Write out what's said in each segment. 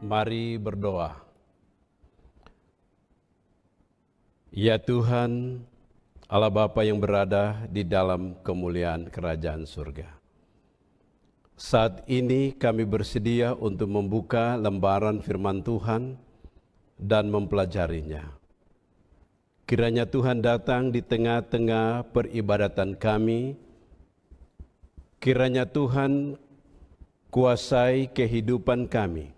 Mari berdoa. Ya Tuhan, Allah Bapa yang berada di dalam kemuliaan kerajaan surga. Saat ini kami bersedia untuk membuka lembaran firman Tuhan dan mempelajarinya. Kiranya Tuhan datang di tengah-tengah peribadatan kami. Kiranya Tuhan kuasai kehidupan kami.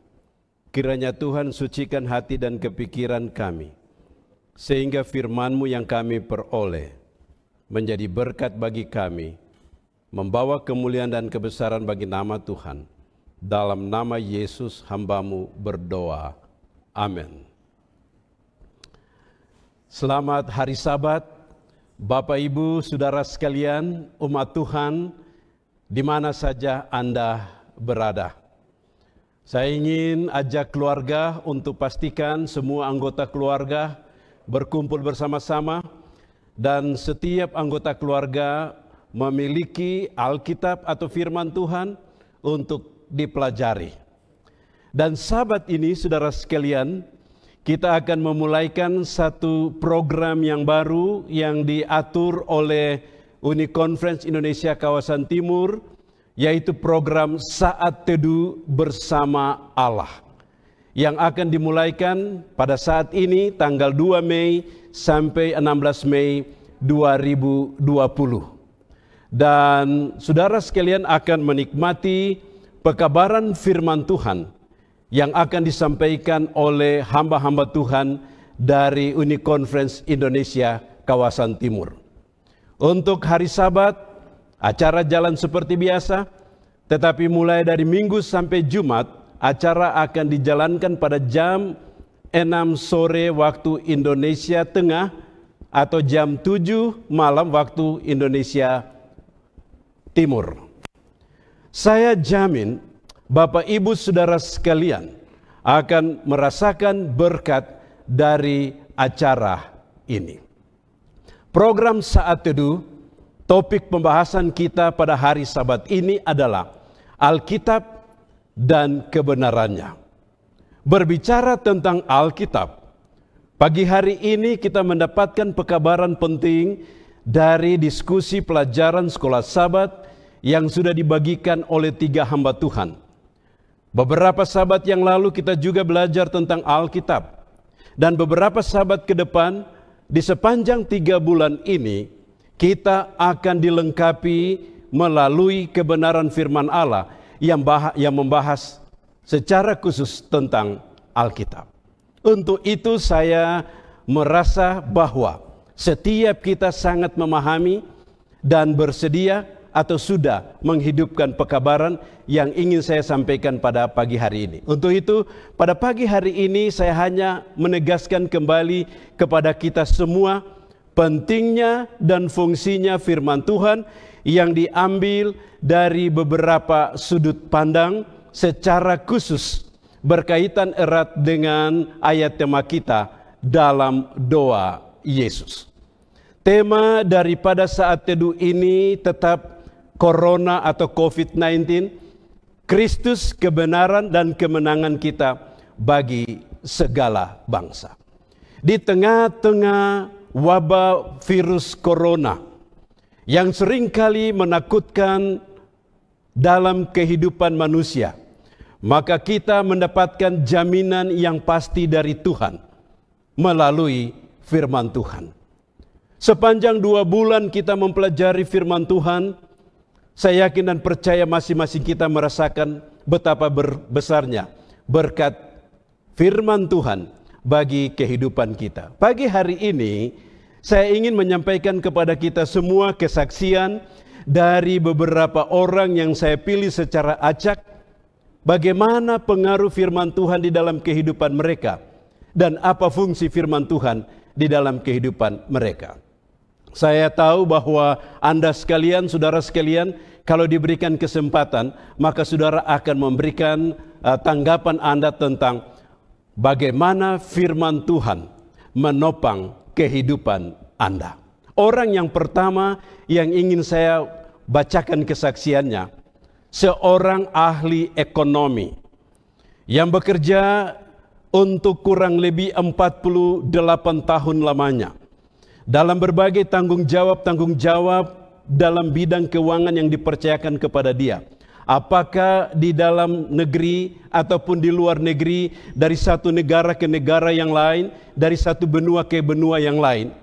Kiranya Tuhan sucikan hati dan kepikiran kami, sehingga firman-Mu yang kami peroleh menjadi berkat bagi kami, membawa kemuliaan dan kebesaran bagi nama Tuhan. Dalam nama Yesus hamba-Mu berdoa. Amin. Selamat hari Sabat, Bapak Ibu, Saudara sekalian, umat Tuhan, di mana saja Anda berada. Saya ingin ajak keluarga untuk pastikan semua anggota keluarga berkumpul bersama-sama dan setiap anggota keluarga memiliki Alkitab atau firman Tuhan untuk dipelajari. Dan Sabat ini, saudara sekalian, kita akan memulaikan satu program yang baru yang diatur oleh Uni Conference Indonesia Kawasan Timur, yaitu program Saat Teduh Bersama Allah, yang akan dimulaikan pada saat ini tanggal 2 Mei sampai 16 Mei 2020. Dan saudara sekalian akan menikmati pekabaran firman Tuhan yang akan disampaikan oleh hamba-hamba Tuhan dari Uni Conference Indonesia Kawasan Timur. Untuk hari Sabat, acara jalan seperti biasa, tetapi mulai dari Minggu sampai Jumat, acara akan dijalankan pada jam 6 sore waktu Indonesia Tengah atau jam 7 malam waktu Indonesia Timur. Saya jamin Bapak Ibu Saudara sekalian akan merasakan berkat dari acara ini. Program Saat Teduh, topik pembahasan kita pada hari Sabat ini adalah Alkitab dan kebenarannya. Berbicara tentang Alkitab, pagi hari ini kita mendapatkan pekabaran penting dari diskusi pelajaran sekolah Sabat yang sudah dibagikan oleh 3 hamba Tuhan. Beberapa Sabat yang lalu kita juga belajar tentang Alkitab. Dan beberapa Sabat ke depan, di sepanjang 3 bulan ini, kita akan dilengkapi melalui kebenaran firman Allah yang membahas secara khusus tentang Alkitab. Untuk itu saya merasa bahwa setiap kita sangat memahami dan bersedia atau sudah menghidupkan pekabaran yang ingin saya sampaikan pada pagi hari ini. Untuk itu, pada pagi hari ini saya hanya menegaskan kembali kepada kita semua pentingnya dan fungsinya firman Tuhan yang diambil dari beberapa sudut pandang secara khusus berkaitan erat dengan ayat tema kita dalam doa Yesus. Tema daripada saat teduh ini tetap Corona atau COVID-19, Kristus, kebenaran dan kemenangan kita bagi segala bangsa. Di tengah-tengah wabah virus corona yang seringkali menakutkan dalam kehidupan manusia, maka kita mendapatkan jaminan yang pasti dari Tuhan melalui firman Tuhan. Sepanjang 2 bulan kita mempelajari firman Tuhan, saya yakin dan percaya masing-masing kita merasakan betapa besarnya berkat firman Tuhan bagi kehidupan kita. Pagi hari ini saya ingin menyampaikan kepada kita semua kesaksian dari beberapa orang yang saya pilih secara acak, bagaimana pengaruh firman Tuhan di dalam kehidupan mereka dan apa fungsi firman Tuhan di dalam kehidupan mereka. Saya tahu bahwa Anda sekalian, saudara sekalian, kalau diberikan kesempatan, maka saudara akan memberikan tanggapan Anda tentang bagaimana firman Tuhan menopang kehidupan Anda. Orang yang pertama yang ingin saya bacakan kesaksiannya, seorang ahli ekonomi yang bekerja untuk kurang lebih 48 tahun lamanya dalam berbagai tanggung jawab dalam bidang keuangan yang dipercayakan kepada dia. Apakah di dalam negeri ataupun di luar negeri, dari satu negara ke negara yang lain, dari satu benua ke benua yang lain.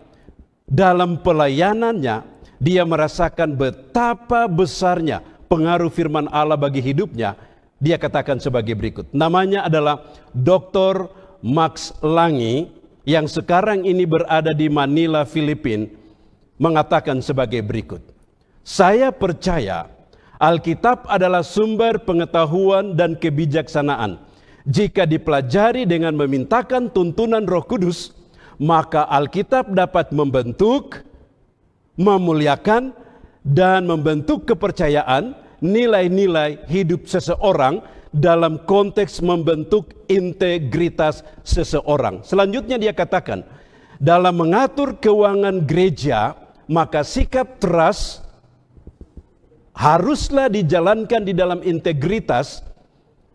Dalam pelayanannya, dia merasakan betapa besarnya pengaruh firman Allah bagi hidupnya. Dia katakan sebagai berikut. Namanya adalah Dr. Max Langi, yang sekarang ini berada di Manila, Filipina, mengatakan sebagai berikut. Saya percaya Alkitab adalah sumber pengetahuan dan kebijaksanaan. Jika dipelajari dengan memintakan tuntunan Roh Kudus, maka Alkitab dapat membentuk, memuliakan, dan membentuk kepercayaan, nilai-nilai hidup seseorang dalam konteks membentuk integritas seseorang. Selanjutnya dia katakan, dalam mengatur keuangan gereja, maka sikap trust haruslah dijalankan di dalam integritas,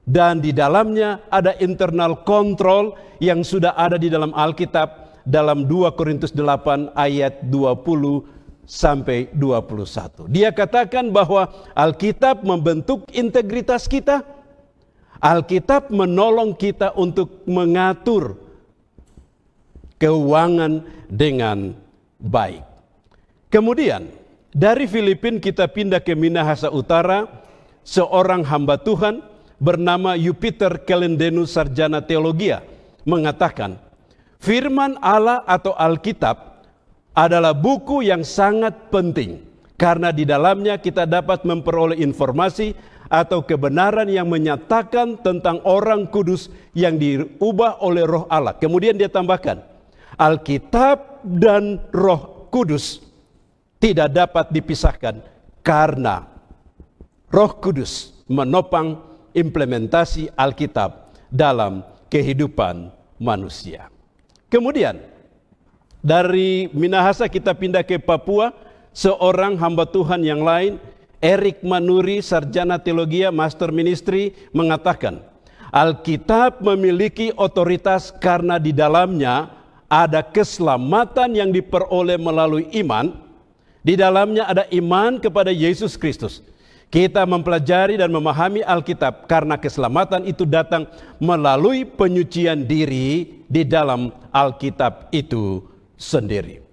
dan di dalamnya ada internal control yang sudah ada di dalam Alkitab dalam 2 Korintus 8 ayat 20 sampai 21. Dia katakan bahwa Alkitab membentuk integritas kita. Alkitab menolong kita untuk mengatur keuangan dengan baik. Kemudian dari Filipina kita pindah ke Minahasa Utara. Seorang hamba Tuhan bernama Jupiter Calendenus Sarjana Teologia mengatakan, firman Allah atau Alkitab adalah buku yang sangat penting karena di dalamnya kita dapat memperoleh informasi atau kebenaran yang menyatakan tentang orang kudus yang diubah oleh Roh Allah. Kemudian dia tambahkan, Alkitab dan Roh Kudus tidak dapat dipisahkan karena Roh Kudus menopang implementasi Alkitab dalam kehidupan manusia. Kemudian dari Minahasa kita pindah ke Papua. Seorang hamba Tuhan yang lain, Eric Manuri, sarjana teologi, master ministry, mengatakan, Alkitab memiliki otoritas karena di dalamnya ada keselamatan yang diperoleh melalui iman. Di dalamnya ada iman kepada Yesus Kristus. Kita mempelajari dan memahami Alkitab karena keselamatan itu datang melalui penyucian diri di dalam Alkitab itu sendiri.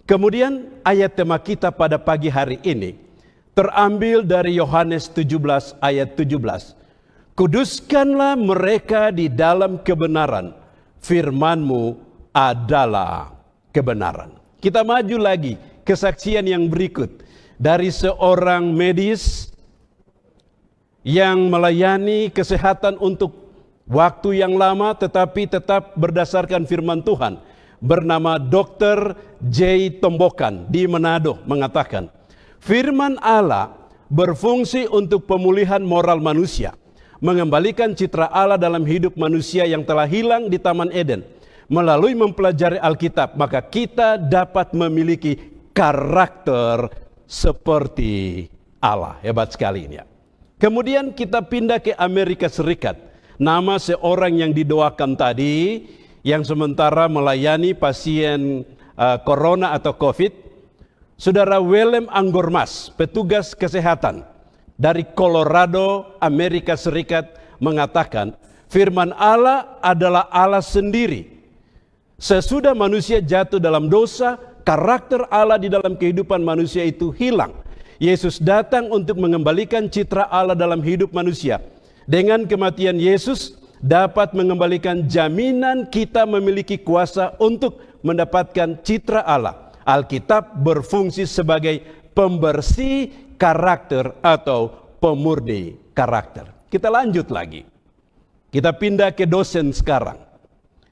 Kemudian ayat tema kita pada pagi hari ini terambil dari Yohanes 17 ayat 17. Kuduskanlah mereka di dalam kebenaran, firman-Mu adalah kebenaran. Kita maju lagi, kesaksian yang berikut dari seorang medis yang melayani kesehatan untuk waktu yang lama tetapi tetap berdasarkan firman Tuhan, bernama Dr. J. Tombokan di Manado, mengatakan, firman Allah berfungsi untuk pemulihan moral manusia, mengembalikan citra Allah dalam hidup manusia yang telah hilang di Taman Eden. Melalui mempelajari Alkitab, maka kita dapat memiliki karakter seperti Allah. Hebat sekali ini ya. Kemudian kita pindah ke Amerika Serikat. Nama seorang yang didoakan tadi, yang sementara melayani pasien corona atau COVID, Saudara Willem Anggormas, petugas kesehatan dari Colorado, Amerika Serikat, mengatakan, firman Allah adalah Allah sendiri. Sesudah manusia jatuh dalam dosa, karakter Allah di dalam kehidupan manusia itu hilang. Yesus datang untuk mengembalikan citra Allah dalam hidup manusia. Dengan kematian Yesus dapat mengembalikan jaminan kita memiliki kuasa untuk mendapatkan citra Allah. Alkitab berfungsi sebagai pembersih karakter atau pemurni karakter. Kita lanjut lagi. Kita pindah ke dosen sekarang.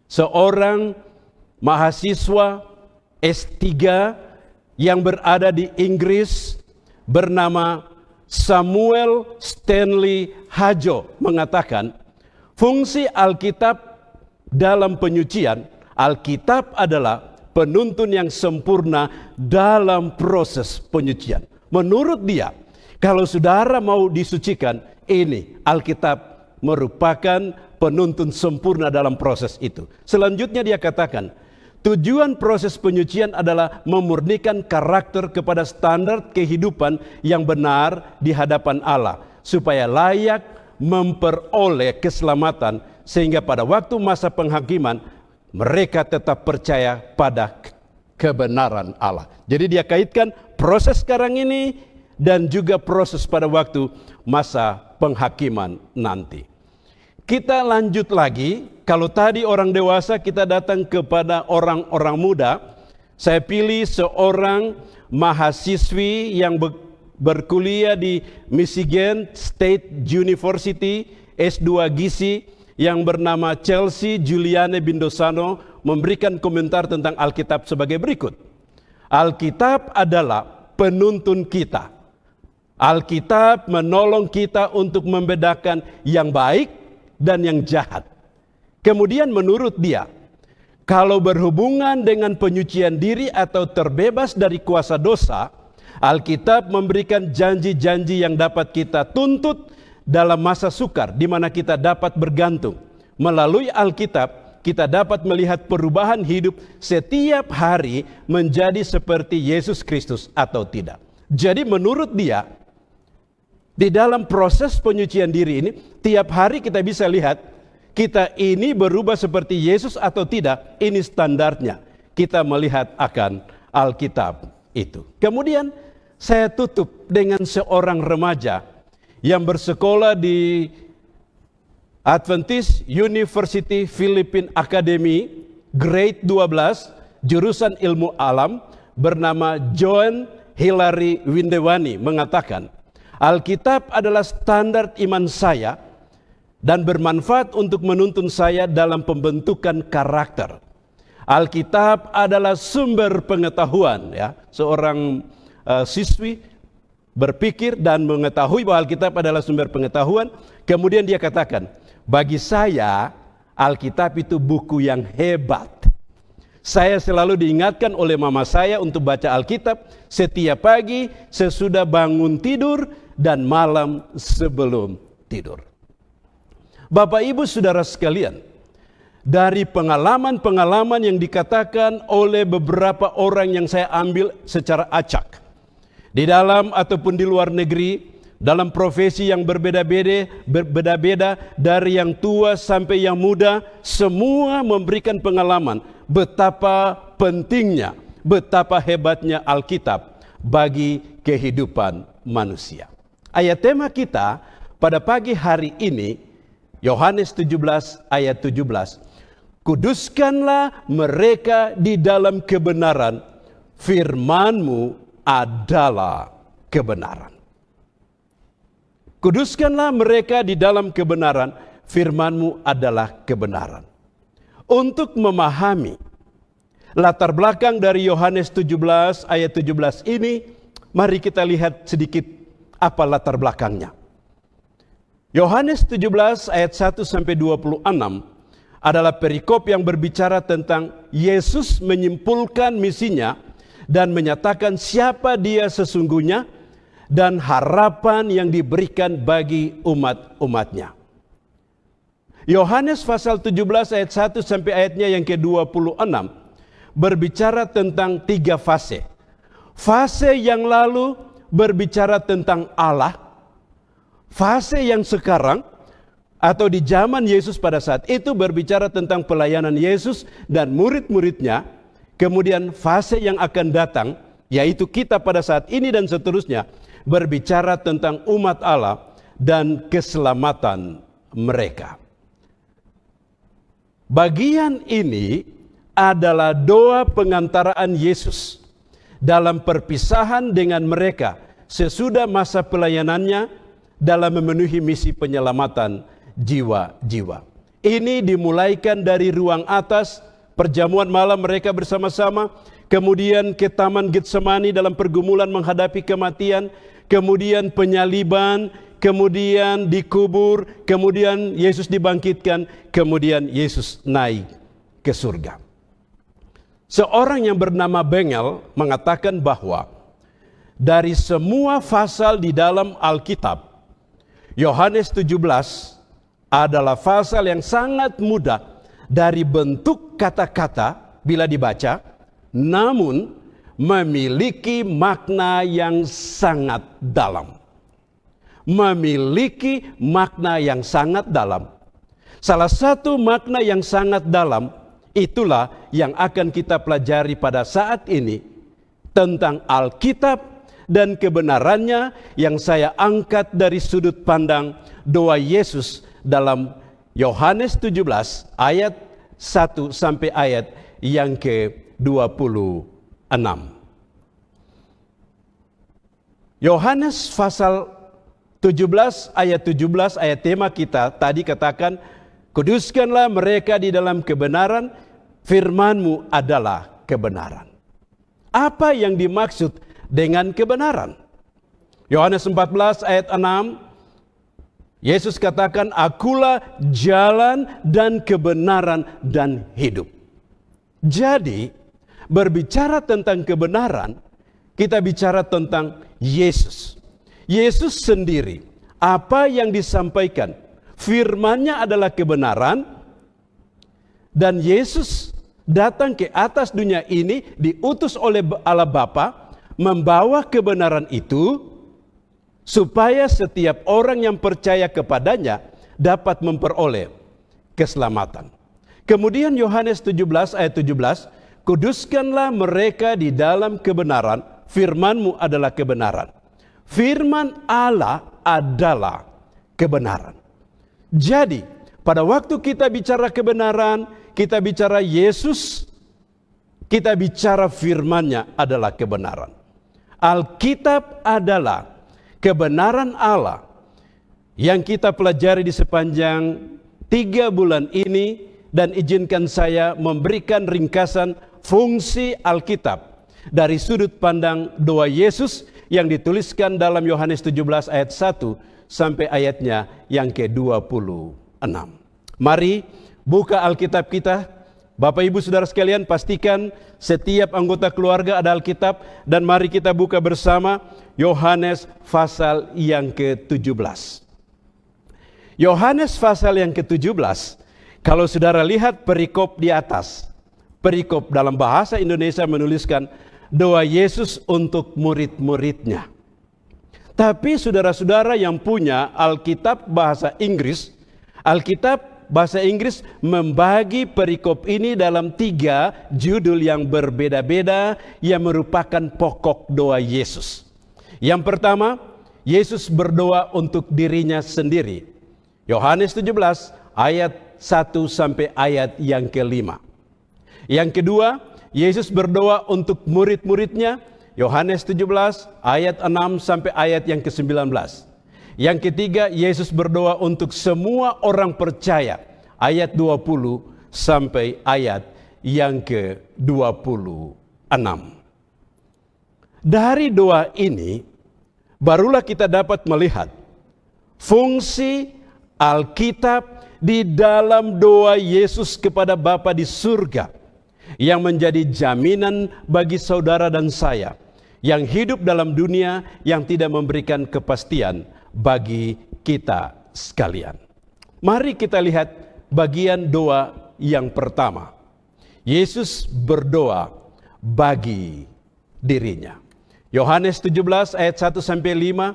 Seorang mahasiswa S3 yang berada di Inggris bernama Samuel Stanley Hajo mengatakan, fungsi Alkitab dalam penyucian, Alkitab adalah penuntun yang sempurna dalam proses penyucian. Menurut dia, kalau saudara mau disucikan, ini Alkitab merupakan penuntun sempurna dalam proses itu. Selanjutnya dia katakan, tujuan proses penyucian adalah memurnikan karakter kepada standar kehidupan yang benar di hadapan Allah, supaya layak memperoleh keselamatan, sehingga pada waktu masa penghakiman mereka tetap percaya pada kebenaran Allah. Jadi dia kaitkan proses sekarang ini dan juga proses pada waktu masa penghakiman nanti. Kita lanjut lagi, kalau tadi orang dewasa kita datang kepada orang-orang muda, saya pilih seorang mahasiswi yang berkuliah di Michigan State University, S2 Gizi, yang bernama Chelsea Juliane Bindosano, memberikan komentar tentang Alkitab sebagai berikut. Alkitab adalah penuntun kita. Alkitab menolong kita untuk membedakan yang baik dan yang jahat. Kemudian menurut dia, kalau berhubungan dengan penyucian diri atau terbebas dari kuasa dosa, Alkitab memberikan janji-janji yang dapat kita tuntut dalam masa sukar, di mana kita dapat bergantung. Melalui Alkitab, kita dapat melihat perubahan hidup setiap hari menjadi seperti Yesus Kristus atau tidak. Jadi menurut dia, di dalam proses penyucian diri ini, tiap hari kita bisa lihat, kita ini berubah seperti Yesus atau tidak, ini standarnya. Kita melihat akan Alkitab itu. Kemudian saya tutup dengan seorang remaja yang bersekolah di Adventist University Philippine Academy, grade 12, jurusan ilmu alam, bernama John Hilary Windewani, mengatakan, Alkitab adalah standar iman saya dan bermanfaat untuk menuntun saya dalam pembentukan karakter. Alkitab adalah sumber pengetahuan, ya. Seorang siswi berpikir dan mengetahui bahwa Alkitab adalah sumber pengetahuan. Kemudian dia katakan, bagi saya Alkitab itu buku yang hebat. Saya selalu diingatkan oleh mama saya untuk baca Alkitab setiap pagi sesudah bangun tidur dan malam sebelum tidur. Bapak Ibu Saudara sekalian, dari pengalaman-pengalaman yang dikatakan oleh beberapa orang yang saya ambil secara acak, di dalam ataupun di luar negeri, dalam profesi yang berbeda-beda dari yang tua sampai yang muda, semua memberikan pengalaman betapa pentingnya, betapa hebatnya Alkitab bagi kehidupan manusia. Ayat tema kita pada pagi hari ini, Yohanes 17 ayat 17. Kuduskanlah mereka di dalam kebenaran, firman-Mu adalah kebenaran. Kuduskanlah mereka di dalam kebenaran, firman-Mu adalah kebenaran. Untuk memahami latar belakang dari Yohanes 17 ayat 17 ini, mari kita lihat sedikit apa latar belakangnya. Yohanes 17 ayat 1 sampai 26 adalah perikop yang berbicara tentang Yesus menyimpulkan misinya dan menyatakan siapa dia sesungguhnya dan harapan yang diberikan bagi umat-umatnya. Yohanes pasal 17 ayat 1 sampai ayatnya yang ke-26 berbicara tentang 3 fase. Fase yang lalu berbicara tentang Allah. Fase yang sekarang atau di zaman Yesus pada saat itu berbicara tentang pelayanan Yesus dan murid-muridnya. Kemudian fase yang akan datang, yaitu kita pada saat ini dan seterusnya, berbicara tentang umat Allah dan keselamatan mereka. Bagian ini adalah doa pengantaraan Yesus dalam perpisahan dengan mereka sesudah masa pelayanannya dalam memenuhi misi penyelamatan jiwa-jiwa. Ini dimulaikan dari ruang atas, perjamuan malam mereka bersama-sama, kemudian ke Taman Getsemani dalam pergumulan menghadapi kematian, kemudian penyaliban, kemudian dikubur, kemudian Yesus dibangkitkan, kemudian Yesus naik ke surga. Seorang yang bernama Bengel mengatakan bahwa dari semua pasal di dalam Alkitab, Yohanes 17 adalah pasal yang sangat mudah dari bentuk kata-kata bila dibaca, namun memiliki makna yang sangat dalam. Memiliki makna yang sangat dalam. Salah satu makna yang sangat dalam itulah yang akan kita pelajari pada saat ini tentang Alkitab dan kebenarannya yang saya angkat dari sudut pandang doa Yesus dalam Yohanes 17 ayat 1 sampai ayat yang ke-26. Yohanes pasal 17 ayat tema kita tadi katakan, kuduskanlah mereka di dalam kebenaran, firman-Mu adalah kebenaran. Apa yang dimaksud dengan kebenaran? Yohanes 14 ayat 6, Yesus katakan, akulah jalan dan kebenaran dan hidup. Jadi, berbicara tentang kebenaran, kita bicara tentang Yesus. Yesus sendiri, apa yang disampaikan, firman-Nya adalah kebenaran, dan Yesus datang ke atas dunia ini diutus oleh Allah Bapa, membawa kebenaran itu, supaya setiap orang yang percaya kepadanya dapat memperoleh keselamatan. Kemudian Yohanes 17 ayat 17, kuduskanlah mereka di dalam kebenaran, firman-Mu adalah kebenaran. Firman Allah adalah kebenaran. Jadi, pada waktu kita bicara kebenaran, kita bicara Yesus, kita bicara firman-Nya adalah kebenaran. Alkitab adalah kebenaran Allah yang kita pelajari di sepanjang 3 bulan ini, dan izinkan saya memberikan ringkasan fungsi Alkitab dari sudut pandang doa Yesus yang dituliskan dalam Yohanes 17 ayat 1 sampai ayatnya yang ke-26. Mari buka Alkitab kita. Bapak Ibu Saudara sekalian, pastikan setiap anggota keluarga ada Alkitab, dan mari kita buka bersama Yohanes pasal yang ke-17. Yohanes pasal yang ke-17, kalau saudara lihat perikop di atas, perikop dalam bahasa Indonesia menuliskan doa Yesus untuk murid-muridnya. Tapi saudara-saudara yang punya Alkitab bahasa Inggris, Alkitab bahasa Inggris membagi perikop ini dalam 3 judul yang berbeda-beda yang merupakan pokok doa Yesus. Yang pertama, Yesus berdoa untuk dirinya sendiri. Yohanes 17 ayat 1 sampai ayat yang ke-5. Yang kedua, Yesus berdoa untuk murid-muridnya. Yohanes 17 ayat 6 sampai ayat yang ke-19. Yang ketiga, Yesus berdoa untuk semua orang percaya. Ayat 20 sampai ayat yang ke-26. Dari doa ini, barulah kita dapat melihat fungsi Alkitab di dalam doa Yesus kepada Bapa di surga, yang menjadi jaminan bagi saudara dan saya yang hidup dalam dunia yang tidak memberikan kepastian bagi kita sekalian. Mari kita lihat bagian doa yang pertama. Yesus berdoa bagi dirinya. Yohanes 17 ayat 1 sampai 5.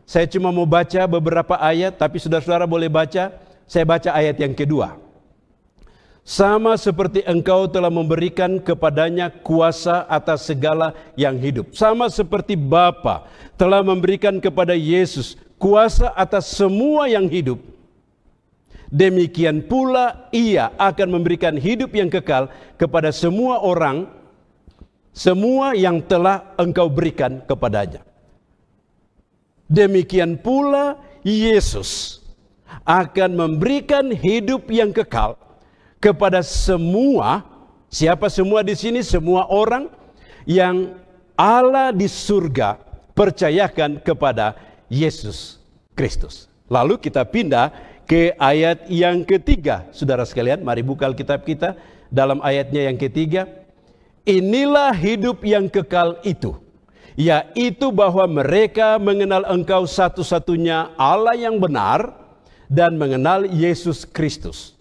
Saya cuma mau baca beberapa ayat, tapi saudara-saudara boleh baca. Saya baca ayat yang kedua. Sama seperti engkau telah memberikan kepadanya kuasa atas segala yang hidup. Sama seperti Bapa telah memberikan kepada Yesus kuasa atas semua yang hidup. Demikian pula ia akan memberikan hidup yang kekal kepada semua orang, semua yang telah engkau berikan kepadanya. Demikian pula Yesus akan memberikan hidup yang kekal kepada semua. Siapa semua di sini? Semua orang yang Allah di surga percayakan kepada Yesus Kristus. Lalu kita pindah ke ayat yang ketiga. Saudara sekalian, mari buka Alkitab kita dalam ayatnya yang ketiga. Inilah hidup yang kekal itu, yaitu bahwa mereka mengenal engkau satu-satunya Allah yang benar dan mengenal Yesus Kristus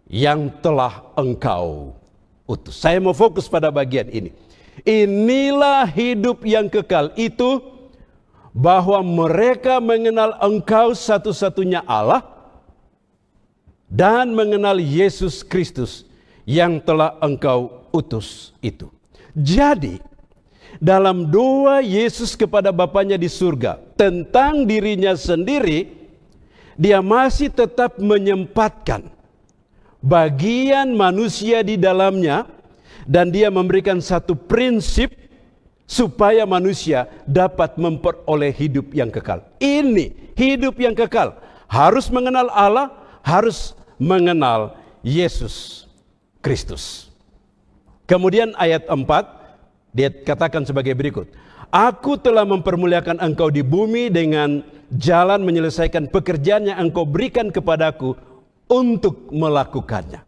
yang telah engkau utus. Saya mau fokus pada bagian ini. Inilah hidup yang kekal itu, bahwa mereka mengenal engkau satu-satunya Allah dan mengenal Yesus Kristus yang telah engkau utus itu. Jadi, dalam doa Yesus kepada Bapanya di surga tentang dirinya sendiri, dia masih tetap menyempatkan bagian manusia di dalamnya, dan dia memberikan satu prinsip supaya manusia dapat memperoleh hidup yang kekal. Ini hidup yang kekal. Harus mengenal Allah, harus mengenal Yesus Kristus. Kemudian ayat 4, dia katakan sebagai berikut. Aku telah mempermuliakan engkau di bumi dengan jalan menyelesaikan pekerjaan yang engkau berikan kepadaku untuk melakukannya.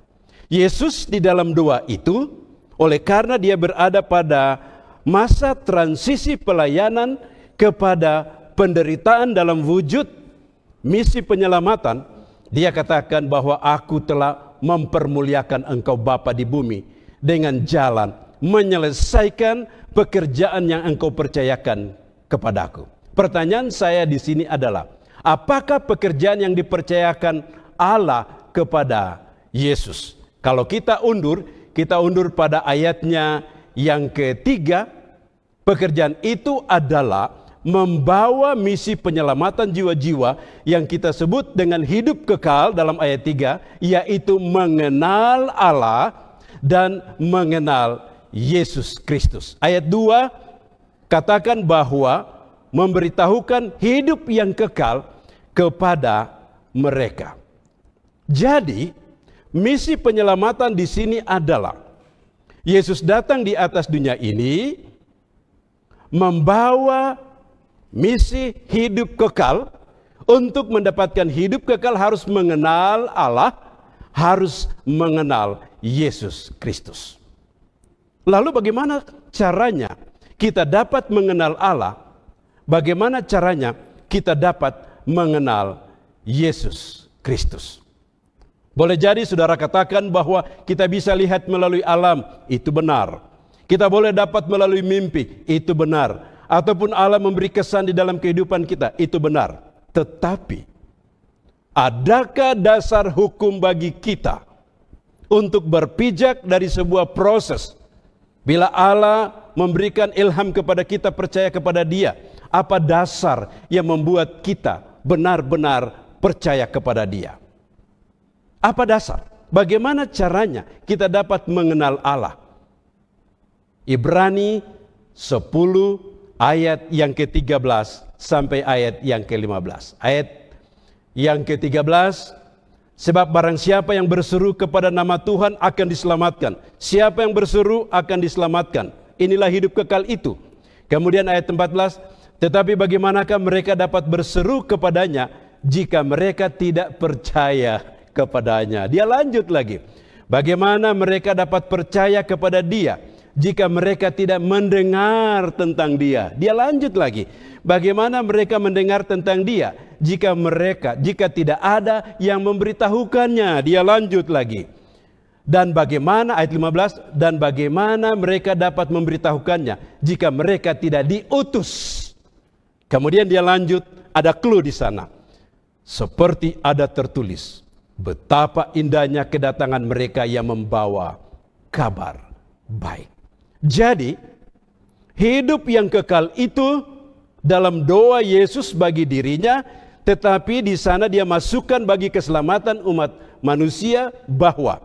Yesus di dalam doa itu, oleh karena dia berada pada masa transisi pelayanan kepada penderitaan dalam wujud misi penyelamatan, dia katakan bahwa aku telah mempermuliakan engkau Bapa di bumi dengan jalan menyelesaikan pekerjaan yang engkau percayakan kepadaku. Pertanyaan saya di sini adalah, apakah pekerjaan yang dipercayakan Allah kepada Yesus? Kalau kita undur pada ayatnya yang ketiga, pekerjaan itu adalah membawa misi penyelamatan jiwa-jiwa yang kita sebut dengan hidup kekal dalam ayat 3, yaitu mengenal Allah dan mengenal Yesus Kristus. Ayat 2 katakan bahwa memberitahukan hidup yang kekal kepada mereka. Jadi, misi penyelamatan di sini adalah Yesus datang di atas dunia ini membawa misi hidup kekal. Untuk mendapatkan hidup kekal harus mengenal Allah, harus mengenal Yesus Kristus. Lalu bagaimana caranya kita dapat mengenal Allah? Bagaimana caranya kita dapat mengenal Yesus Kristus? Boleh jadi saudara katakan bahwa kita bisa lihat melalui alam, itu benar. Kita boleh dapat melalui mimpi, itu benar. Ataupun Allah memberi kesan di dalam kehidupan kita, itu benar. Tetapi, adakah dasar hukum bagi kita untuk berpijak dari sebuah proses? Bila Allah memberikan ilham kepada kita percaya kepada Dia, apa dasar yang membuat kita benar-benar percaya kepada Dia? Apa dasar? Bagaimana caranya kita dapat mengenal Allah? Ibrani 10 ayat yang ke-13 sampai ayat yang ke-15. Ayat yang ke-13, sebab barang siapa yang berseru kepada nama Tuhan akan diselamatkan. Siapa yang berseru akan diselamatkan. Inilah hidup kekal itu. Kemudian ayat 14, tetapi bagaimanakah mereka dapat berseru kepadanya jika mereka tidak percaya kepadanya? Dia lanjut lagi. Bagaimana mereka dapat percaya kepada Dia jika mereka tidak mendengar tentang Dia? Dia lanjut lagi. Bagaimana mereka mendengar tentang Dia jika tidak ada yang memberitahukannya? Dia lanjut lagi. Dan bagaimana, ayat 15, dan bagaimana mereka dapat memberitahukannya jika mereka tidak diutus? Kemudian dia lanjut, ada clue di sana. Seperti ada tertulis, betapa indahnya kedatangan mereka yang membawa kabar baik. Jadi, hidup yang kekal itu dalam doa Yesus bagi dirinya, tetapi di sana dia masukkan bagi keselamatan umat manusia bahwa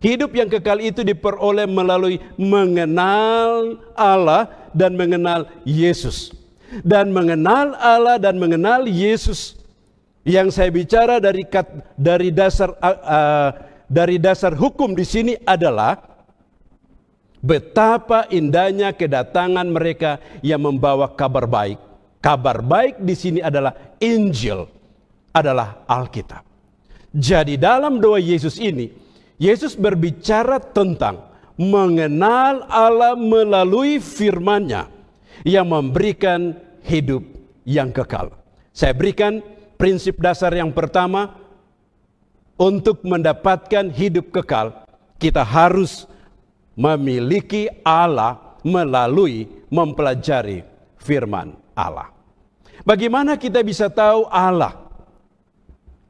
hidup yang kekal itu diperoleh melalui mengenal Allah dan mengenal Yesus. Dan mengenal Allah dan mengenal Yesus, yang saya bicara dari dasar hukum di sini adalah betapa indahnya kedatangan mereka yang membawa kabar baik. Kabar baik di sini adalah Injil, adalah Alkitab. Jadi dalam doa Yesus ini, Yesus berbicara tentang mengenal Allah melalui firman-Nya yang memberikan hidup yang kekal. Saya berikan prinsip dasar yang pertama, untuk mendapatkan hidup kekal, kita harus memiliki Allah melalui mempelajari firman Allah. Bagaimana kita bisa tahu Allah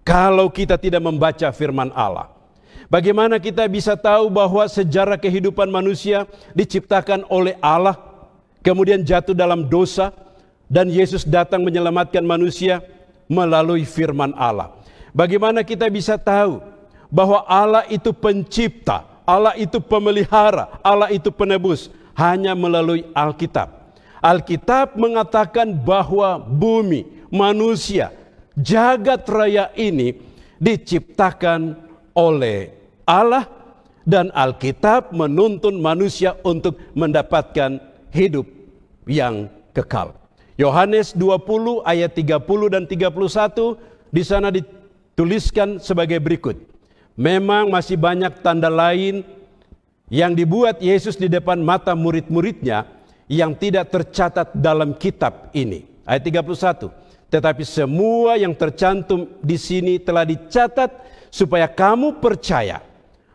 kalau kita tidak membaca firman Allah? Bagaimana kita bisa tahu bahwa sejarah kehidupan manusia diciptakan oleh Allah, kemudian jatuh dalam dosa, dan Yesus datang menyelamatkan manusia melalui firman Allah? Bagaimana kita bisa tahu bahwa Allah itu pencipta, Allah itu pemelihara, Allah itu penebus? Hanya melalui Alkitab. Alkitab mengatakan bahwa bumi, manusia, jagat raya ini diciptakan oleh Allah, dan Alkitab menuntun manusia untuk mendapatkan hidup yang kekal. Yohanes 20 ayat 30 dan 31 di sana dituliskan sebagai berikut. Memang masih banyak tanda lain yang dibuat Yesus di depan mata murid-muridnya yang tidak tercatat dalam kitab ini. Ayat 31. Tetapi semua yang tercantum di sini telah dicatat supaya kamu percaya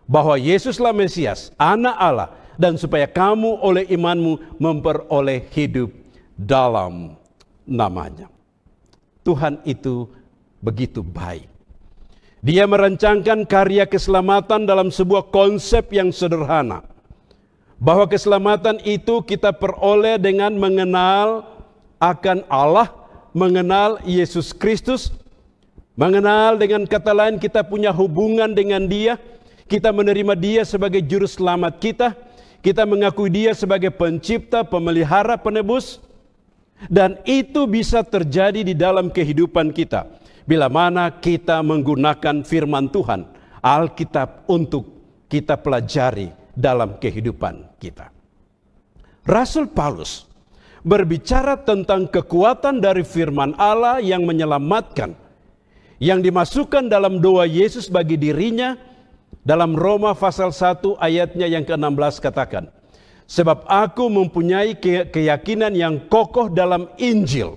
bahwa Yesuslah Mesias, Anak Allah, dan supaya kamu oleh imanmu memperoleh hidup dalam namanya. Tuhan itu begitu baik. Dia merancangkan karya keselamatan dalam sebuah konsep yang sederhana. Bahwa keselamatan itu kita peroleh dengan mengenal akan Allah, mengenal Yesus Kristus, mengenal, dengan kata lain, kita punya hubungan dengan Dia, kita menerima Dia sebagai juru selamat kita mengakui Dia sebagai pencipta, pemelihara, penebus, dan itu bisa terjadi di dalam kehidupan kita bila mana kita menggunakan firman Tuhan, Alkitab, untuk kita pelajari dalam kehidupan kita. Rasul Paulus berbicara tentang kekuatan dari firman Allah yang menyelamatkan, yang dimasukkan dalam doa Yesus bagi dirinya. Dalam Roma pasal 1 ayatnya yang ke-16 katakan, sebab aku mempunyai keyakinan yang kokoh dalam Injil,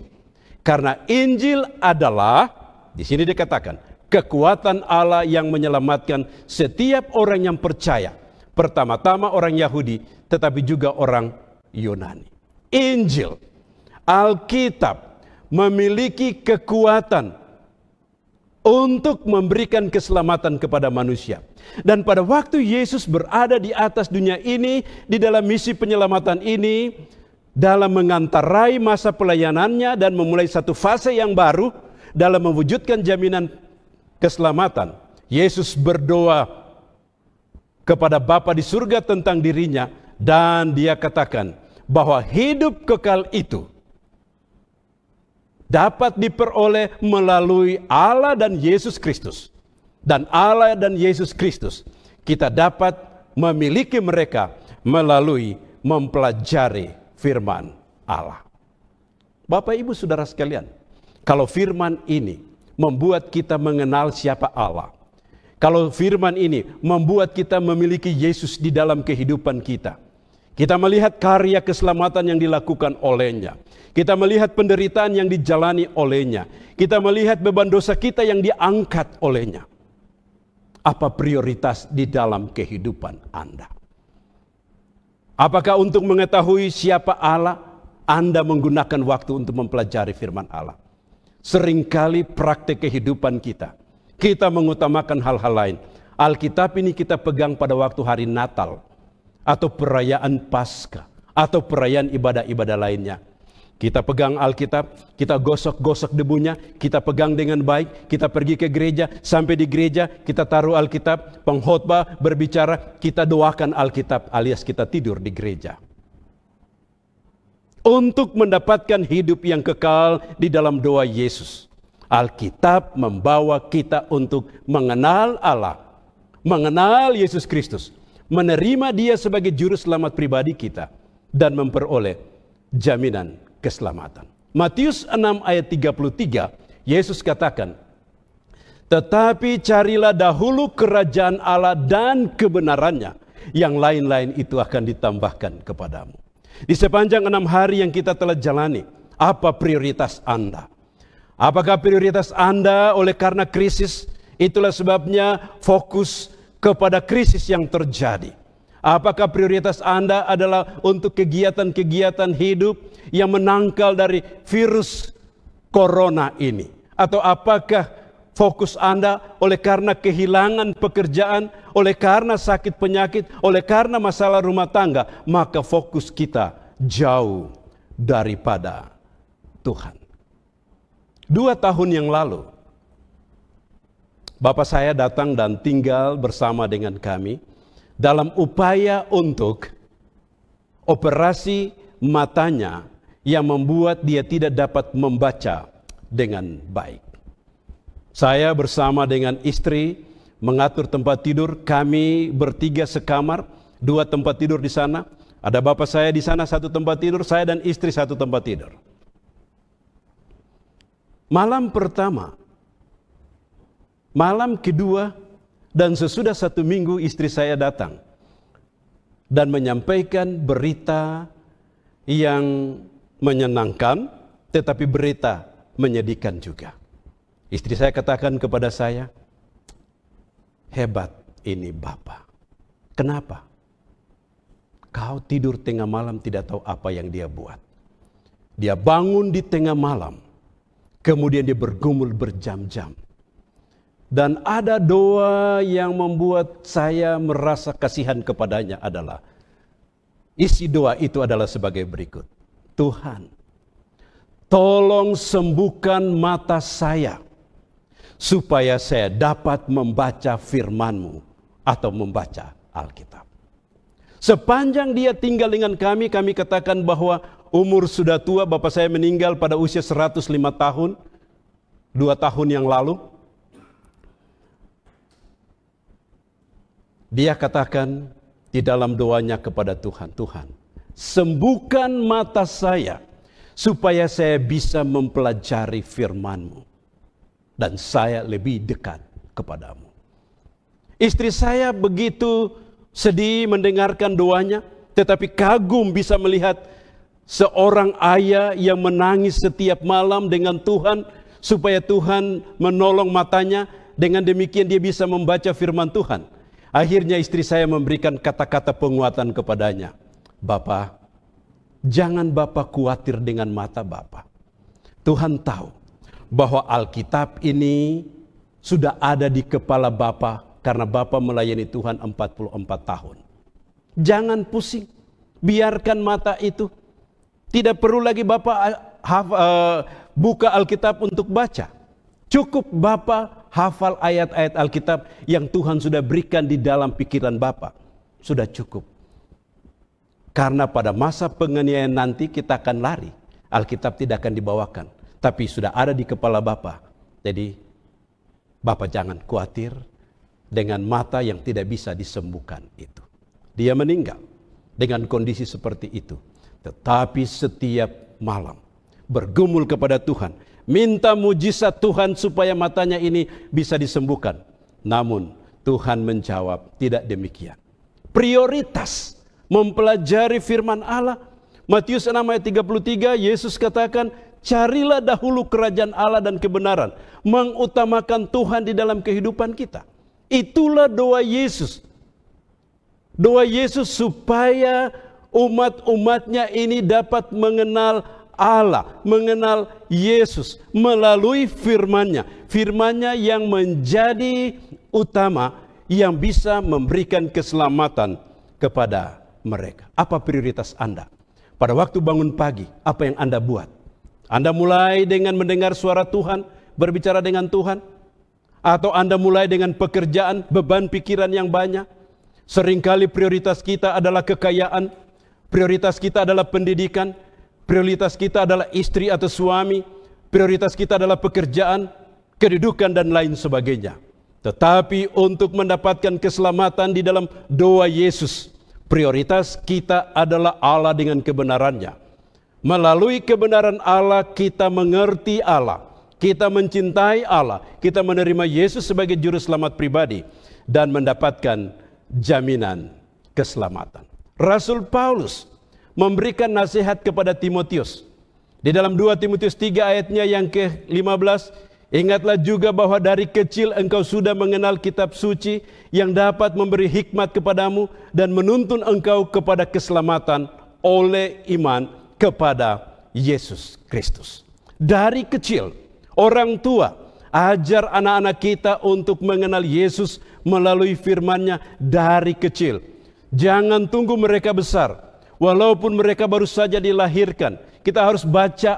karena Injil adalah, di sini dikatakan, kekuatan Allah yang menyelamatkan setiap orang yang percaya, pertama-tama orang Yahudi, tetapi juga orang Yunani. Injil, Alkitab, memiliki kekuatan untuk memberikan keselamatan kepada manusia. Dan pada waktu Yesus berada di atas dunia ini, di dalam misi penyelamatan ini, dalam mengantarai masa pelayanannya dan memulai satu fase yang baru dalam mewujudkan jaminan keselamatan, Yesus berdoa kepada Bapa di surga tentang dirinya, dan dia katakan bahwa hidup kekal itu dapat diperoleh melalui Allah dan Yesus Kristus. Dan Allah dan Yesus Kristus kita dapat memiliki mereka melalui mempelajari firman Allah. Bapak Ibu Saudara sekalian, kalau firman ini membuat kita mengenal siapa Allah, kalau firman ini membuat kita memiliki Yesus di dalam kehidupan kita, kita melihat karya keselamatan yang dilakukan olehnya, kita melihat penderitaan yang dijalani olehnya, kita melihat beban dosa kita yang diangkat olehnya. Apa prioritas di dalam kehidupan Anda? Apakah untuk mengetahui siapa Allah, Anda menggunakan waktu untuk mempelajari firman Allah? Seringkali praktek kehidupan kita mengutamakan hal-hal lain. Alkitab ini kita pegang pada waktu hari Natal, atau perayaan Paskah, atau perayaan ibadah-ibadah lainnya. Kita pegang Alkitab, kita gosok-gosok debunya, kita pegang dengan baik, kita pergi ke gereja, sampai di gereja kita taruh Alkitab, pengkhotbah berbicara, kita doakan Alkitab alias kita tidur di gereja. Untuk mendapatkan hidup yang kekal di dalam doa Yesus, Alkitab membawa kita untuk mengenal Allah, mengenal Yesus Kristus, menerima Dia sebagai juru selamat pribadi kita, dan memperoleh jaminan keselamatan. Matius 6 ayat 33, Yesus katakan, tetapi carilah dahulu kerajaan Allah dan kebenarannya, yang lain-lain itu akan ditambahkan kepadamu. Di sepanjang 6 hari yang kita telah jalani, apa prioritas Anda? Apakah prioritas Anda oleh karena krisis? Itulah sebabnya fokus kepada krisis yang terjadi. Apakah prioritas Anda adalah untuk kegiatan-kegiatan hidup yang menangkal dari virus corona ini? Atau apakah fokus Anda oleh karena kehilangan pekerjaan, oleh karena sakit penyakit, oleh karena masalah rumah tangga, maka fokus kita jauh daripada Tuhan. 2 tahun yang lalu, Bapak saya datang dan tinggal bersama dengan kami dalam upaya untuk operasi matanya yang membuat dia tidak dapat membaca dengan baik. Saya bersama dengan istri mengatur tempat tidur, kami bertiga sekamar, 2 tempat tidur di sana. Ada bapak saya di sana 1 tempat tidur, saya dan istri 1 tempat tidur. Malam pertama, malam kedua, dan sesudah 1 minggu istri saya datang dan menyampaikan berita yang menyenangkan, tetapi berita menyedihkan juga. Istri saya katakan kepada saya, hebat ini Bapak. Kenapa? Kau tidur tengah malam tidak tahu apa yang dia buat. Dia bangun di tengah malam, kemudian dia bergumul berjam-jam. Dan ada doa yang membuat saya merasa kasihan kepadanya adalah, isi doa itu adalah sebagai berikut. Tuhan, tolong sembuhkan mata saya, supaya saya dapat membaca firman-Mu atau membaca Alkitab. Sepanjang dia tinggal dengan kami katakan bahwa umur sudah tua, bapak saya meninggal pada usia 105 tahun, 2 tahun yang lalu. Dia katakan di dalam doanya kepada Tuhan, Tuhan, sembuhkan mata saya supaya saya bisa mempelajari firman-Mu dan saya lebih dekat kepadamu. Istri saya begitu sedih mendengarkan doanya, tetapi kagum bisa melihat seorang ayah yang menangis setiap malam dengan Tuhan supaya Tuhan menolong matanya. Dengan demikian dia bisa membaca firman Tuhan. Akhirnya istri saya memberikan kata-kata penguatan kepadanya. Bapak, jangan Bapak khawatir dengan mata Bapak. Tuhan tahu bahwa Alkitab ini sudah ada di kepala Bapak karena Bapak melayani Tuhan 44 tahun. Jangan pusing, biarkan mata itu. Tidak perlu lagi Bapak buka Alkitab untuk baca. Cukup Bapak hafal ayat-ayat Alkitab yang Tuhan sudah berikan di dalam pikiran Bapak. Sudah cukup. Karena pada masa penganiayaan nanti kita akan lari. Alkitab tidak akan dibawakan. Tapi sudah ada di kepala Bapak. Jadi Bapak jangan khawatir dengan mata yang tidak bisa disembuhkan itu. Dia meninggal dengan kondisi seperti itu. Tetapi setiap malam bergumul kepada Tuhan, minta mujizat Tuhan supaya matanya ini bisa disembuhkan. Namun Tuhan menjawab tidak demikian. Prioritas mempelajari firman Allah. Matius 6 ayat 33, Yesus katakan, carilah dahulu kerajaan Allah dan kebenaran. Mengutamakan Tuhan di dalam kehidupan kita. Itulah doa Yesus. Doa Yesus supaya umat-umatnya ini dapat mengenal Allah, mengenal Yesus melalui firman-Nya. Firman-Nya yang menjadi utama, yang bisa memberikan keselamatan kepada mereka. Apa prioritas Anda? Pada waktu bangun pagi, apa yang Anda buat? Anda mulai dengan mendengar suara Tuhan, berbicara dengan Tuhan? Atau Anda mulai dengan pekerjaan, beban pikiran yang banyak? Seringkali prioritas kita adalah kekayaan, prioritas kita adalah pendidikan, prioritas kita adalah istri atau suami, prioritas kita adalah pekerjaan, kedudukan dan lain sebagainya. Tetapi untuk mendapatkan keselamatan di dalam doa Yesus, prioritas kita adalah Allah dengan kebenarannya. Melalui kebenaran Allah kita mengerti Allah, kita mencintai Allah, kita menerima Yesus sebagai juru selamat pribadi dan mendapatkan jaminan keselamatan. Rasul Paulus memberikan nasihat kepada Timotius. Di dalam 2 Timotius 3 ayatnya yang ke-15, ingatlah juga bahwa dari kecil engkau sudah mengenal kitab suci yang dapat memberi hikmat kepadamu dan menuntun engkau kepada keselamatan oleh iman kepada Yesus Kristus. Dari kecil, orang tua ajar anak-anak kita untuk mengenal Yesus melalui firman-Nya dari kecil. Jangan tunggu mereka besar. Walaupun mereka baru saja dilahirkan, kita harus baca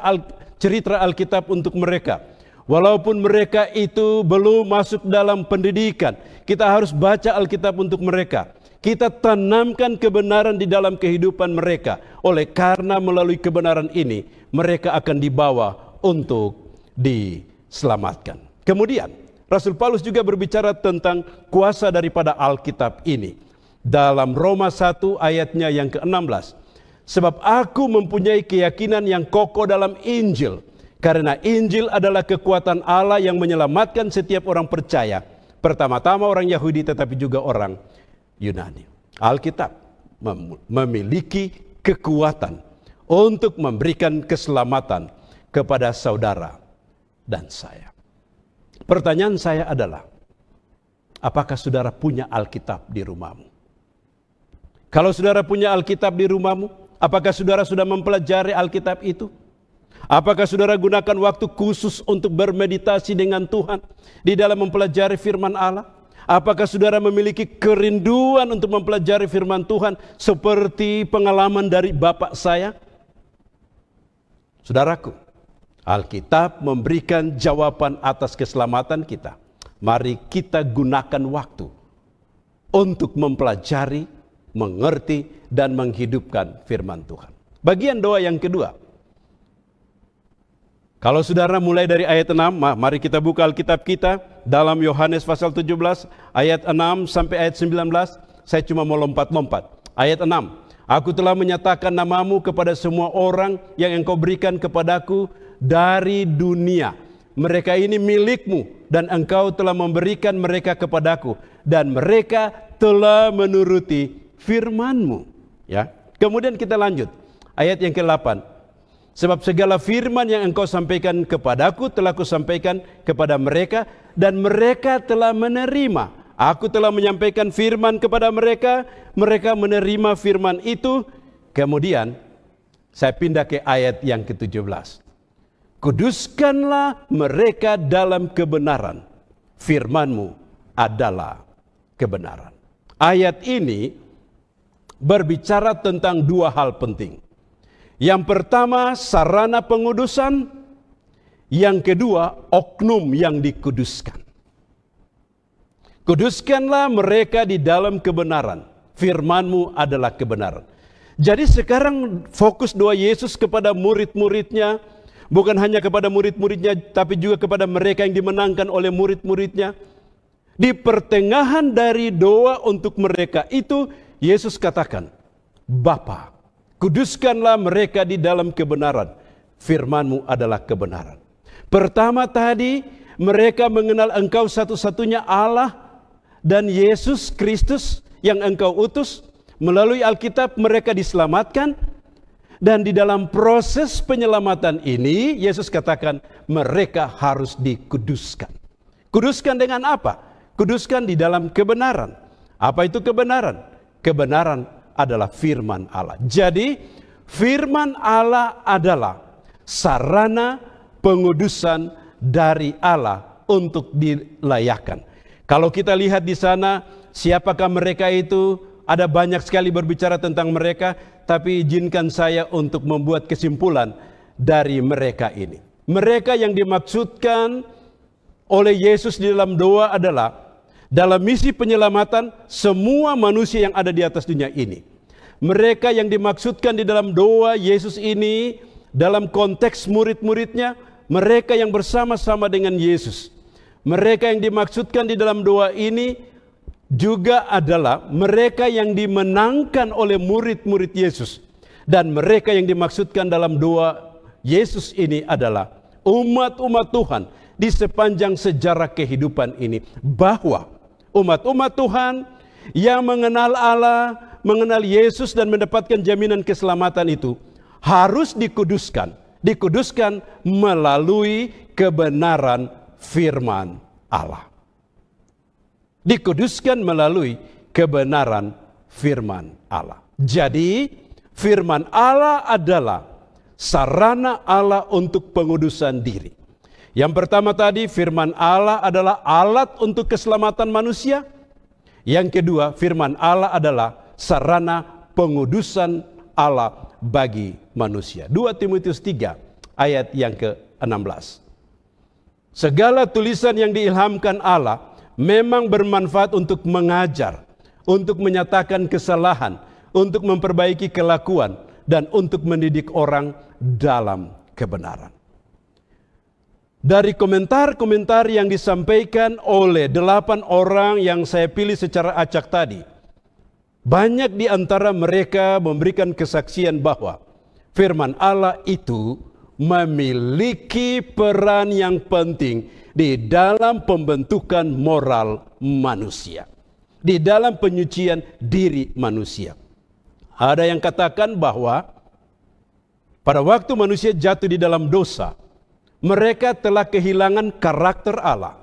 cerita Alkitab untuk mereka. Walaupun mereka itu belum masuk dalam pendidikan, kita harus baca Alkitab untuk mereka. Kita tanamkan kebenaran di dalam kehidupan mereka. Oleh karena melalui kebenaran ini, mereka akan dibawa untuk diselamatkan. Kemudian, Rasul Paulus juga berbicara tentang kuasa daripada Alkitab ini. Dalam Roma 1 ayatnya yang ke-16. Sebab aku mempunyai keyakinan yang kokoh dalam Injil. Karena Injil adalah kekuatan Allah yang menyelamatkan setiap orang percaya. Pertama-tama orang Yahudi tetapi juga orang Yunani. Alkitab memiliki kekuatan untuk memberikan keselamatan kepada saudara dan saya. Pertanyaan saya adalah, apakah saudara punya Alkitab di rumahmu? Kalau saudara punya Alkitab di rumahmu, apakah saudara sudah mempelajari Alkitab itu? Apakah saudara gunakan waktu khusus untuk bermeditasi dengan Tuhan di dalam mempelajari firman Allah? Apakah saudara memiliki kerinduan untuk mempelajari firman Tuhan seperti pengalaman dari bapak saya? Saudaraku, Alkitab memberikan jawaban atas keselamatan kita. Mari kita gunakan waktu untuk mempelajari, mengerti, dan menghidupkan firman Tuhan. Bagian doa yang kedua. Kalau saudara mulai dari ayat 6, mari kita buka Alkitab kita dalam Yohanes pasal 17 ayat 6 sampai ayat 19. Saya cuma mau lompat-lompat. Ayat 6. Aku telah menyatakan namamu kepada semua orang yang engkau berikan kepadaku dari dunia. Mereka ini milikmu dan engkau telah memberikan mereka kepadaku dan mereka telah menuruti firman-Mu. Ya. Kemudian kita lanjut. Ayat yang ke-8. Sebab segala firman yang engkau sampaikan kepadaku telah kusampaikan kepada mereka dan mereka telah menerima. Aku telah menyampaikan firman kepada mereka, mereka menerima firman itu. Kemudian saya pindah ke ayat yang ke-17. Kuduskanlah mereka dalam kebenaran. Firman-Mu adalah kebenaran. Ayat ini berbicara tentang dua hal penting. Yang pertama, sarana pengudusan. Yang kedua, oknum yang dikuduskan. Kuduskanlah mereka di dalam kebenaran. Firman-Mu adalah kebenaran. Jadi sekarang fokus doa Yesus kepada murid-muridnya. Bukan hanya kepada murid-muridnya, tapi juga kepada mereka yang dimenangkan oleh murid-muridnya. Di pertengahan dari doa untuk mereka itu, Yesus katakan, Bapa, kuduskanlah mereka di dalam kebenaran. Firman-Mu adalah kebenaran. Pertama tadi, mereka mengenal Engkau satu-satunya Allah dan Yesus Kristus yang Engkau utus. Melalui Alkitab mereka diselamatkan. Dan di dalam proses penyelamatan ini, Yesus katakan mereka harus dikuduskan. Kuduskan dengan apa? Kuduskan di dalam kebenaran. Apa itu kebenaran? Kebenaran adalah firman Allah. Jadi firman Allah adalah sarana pengudusan dari Allah untuk dilayakkan. Kalau kita lihat di sana, siapakah mereka itu? Ada banyak sekali berbicara tentang mereka, tapi izinkan saya untuk membuat kesimpulan dari mereka ini. Mereka yang dimaksudkan oleh Yesus di dalam doa adalah dalam misi penyelamatan semua manusia yang ada di atas dunia ini. Mereka yang dimaksudkan di dalam doa Yesus ini dalam konteks murid-muridnya, mereka yang bersama-sama dengan Yesus. Mereka yang dimaksudkan di dalam doa ini juga adalah mereka yang dimenangkan oleh murid-murid Yesus. Dan mereka yang dimaksudkan dalam doa Yesus ini adalah umat-umat Tuhan di sepanjang sejarah kehidupan ini. Bahwa umat-umat Tuhan yang mengenal Allah, mengenal Yesus dan mendapatkan jaminan keselamatan itu harus dikuduskan dikuduskan melalui kebenaran firman Allah. Dikuduskan melalui kebenaran firman Allah. Jadi, firman Allah adalah sarana Allah untuk pengudusan diri. Yang pertama tadi, firman Allah adalah alat untuk keselamatan manusia. Yang kedua, firman Allah adalah sarana pengudusan Allah bagi manusia. 2 Timotius 3 ayat yang ke-16. Segala tulisan yang diilhamkan Allah memang bermanfaat untuk mengajar, untuk menyatakan kesalahan, untuk memperbaiki kelakuan, dan untuk mendidik orang dalam kebenaran. Dari komentar-komentar yang disampaikan oleh 8 orang yang saya pilih secara acak tadi, banyak di antara mereka memberikan kesaksian bahwa firman Allah itu memiliki peran yang penting di dalam pembentukan moral manusia, di dalam penyucian diri manusia. Ada yang katakan bahwa pada waktu manusia jatuh di dalam dosa, mereka telah kehilangan karakter Allah.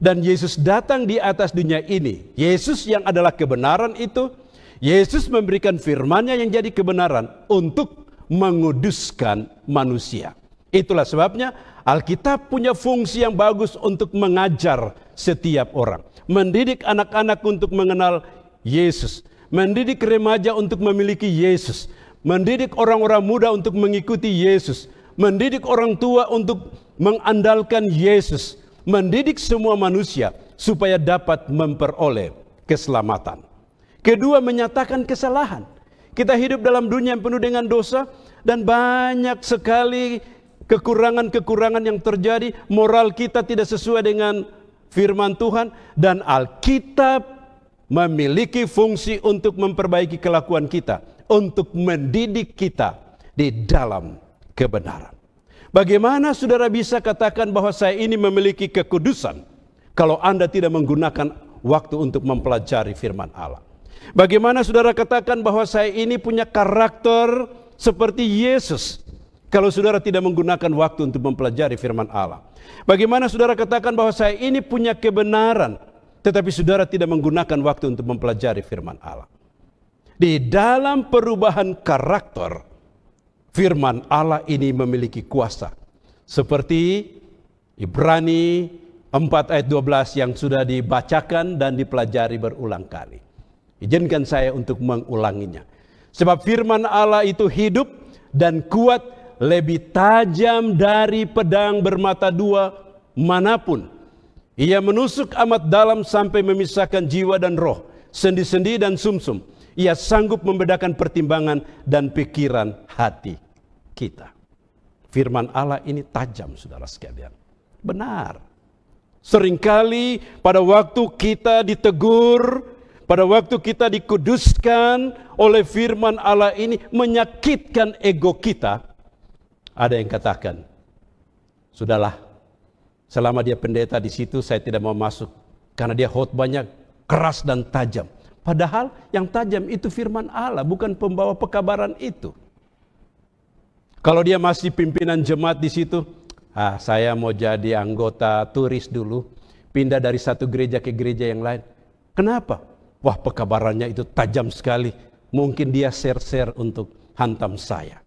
Dan Yesus datang di atas dunia ini. Yesus yang adalah kebenaran itu, Yesus memberikan firman-Nya yang jadi kebenaran untuk menguduskan manusia. Itulah sebabnya Alkitab punya fungsi yang bagus untuk mengajar setiap orang. Mendidik anak-anak untuk mengenal Yesus. Mendidik remaja untuk memiliki Yesus. Mendidik orang-orang muda untuk mengikuti Yesus. Mendidik orang tua untuk mengandalkan Yesus. Mendidik semua manusia supaya dapat memperoleh keselamatan. Kedua, menyatakan kesalahan. Kita hidup dalam dunia yang penuh dengan dosa dan banyak sekali kekurangan-kekurangan yang terjadi. Moral kita tidak sesuai dengan firman Tuhan, dan Alkitab memiliki fungsi untuk memperbaiki kelakuan kita, untuk mendidik kita di dalam kebenaran. Bagaimana saudara bisa katakan bahwa saya ini memiliki kekudusan kalau Anda tidak menggunakan waktu untuk mempelajari firman Allah? Bagaimana saudara katakan bahwa saya ini punya karakter seperti Yesus kalau saudara tidak menggunakan waktu untuk mempelajari firman Allah? Bagaimana saudara katakan bahwa saya ini punya kebenaran tetapi saudara tidak menggunakan waktu untuk mempelajari firman Allah? Di dalam perubahan karakter, firman Allah ini memiliki kuasa. Seperti Ibrani 4 ayat 12 yang sudah dibacakan dan dipelajari berulang kali. Izinkan saya untuk mengulanginya. Sebab firman Allah itu hidup dan kuat, lebih tajam dari pedang bermata dua manapun. Ia menusuk amat dalam sampai memisahkan jiwa dan roh, sendi-sendi dan sumsum. Ia sanggup membedakan pertimbangan dan pikiran hati kita. Firman Allah ini tajam, saudara sekalian. Benar. Seringkali pada waktu kita ditegur, pada waktu kita dikuduskan oleh firman Allah ini menyakitkan ego kita. Ada yang katakan, sudahlah, selama dia pendeta di situ saya tidak mau masuk karena dia khotbahnya keras dan tajam. Padahal yang tajam itu firman Allah, bukan pembawa pekabaran itu. Kalau dia masih pimpinan jemaat di situ, saya mau jadi anggota turis dulu, pindah dari satu gereja ke gereja yang lain. Kenapa? Wah, pekabarannya itu tajam sekali. Mungkin dia share-share untuk hantam saya.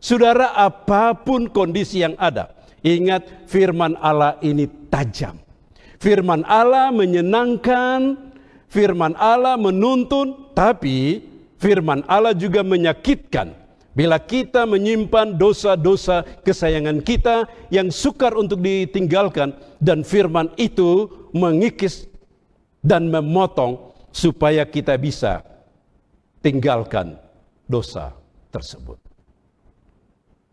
Saudara, apapun kondisi yang ada, ingat firman Allah ini tajam. Firman Allah menyenangkan, firman Allah menuntun, tapi firman Allah juga menyakitkan. Bila kita menyimpan dosa-dosa kesayangan kita yang sukar untuk ditinggalkan, dan firman itu mengikis dan memotong supaya kita bisa tinggalkan dosa tersebut.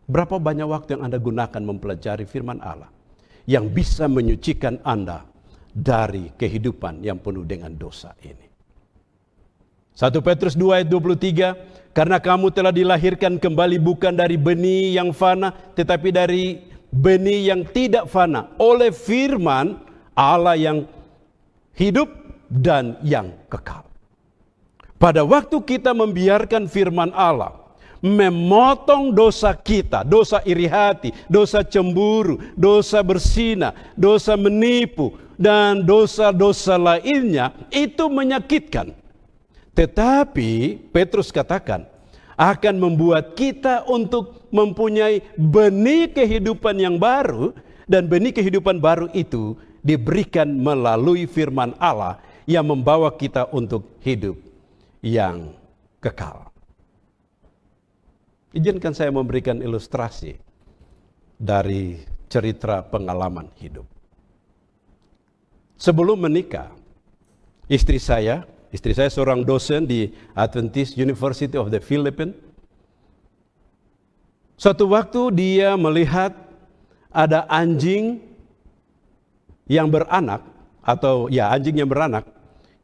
Berapa banyak waktu yang Anda gunakan mempelajari firman Allah yang bisa menyucikan Anda dari kehidupan yang penuh dengan dosa ini? 1 Petrus 2 ayat 23, karena kamu telah dilahirkan kembali bukan dari benih yang fana, tetapi dari benih yang tidak fana, oleh firman Allah yang hidup dan yang kekal. Pada waktu kita membiarkan firman Allah memotong dosa kita, dosa iri hati, dosa cemburu, dosa berzina, dosa menipu, dan dosa-dosa lainnya, itu menyakitkan. Tetapi Petrus katakan, akan membuat kita untuk mempunyai benih kehidupan yang baru, dan benih kehidupan baru itu diberikan melalui firman Allah yang membawa kita untuk hidup yang kekal. Izinkan saya memberikan ilustrasi dari cerita pengalaman hidup. Sebelum menikah, istri saya seorang dosen di Adventist University of the Philippines. Suatu waktu dia melihat ada anjing yang beranak, atau ya anjing yang beranak.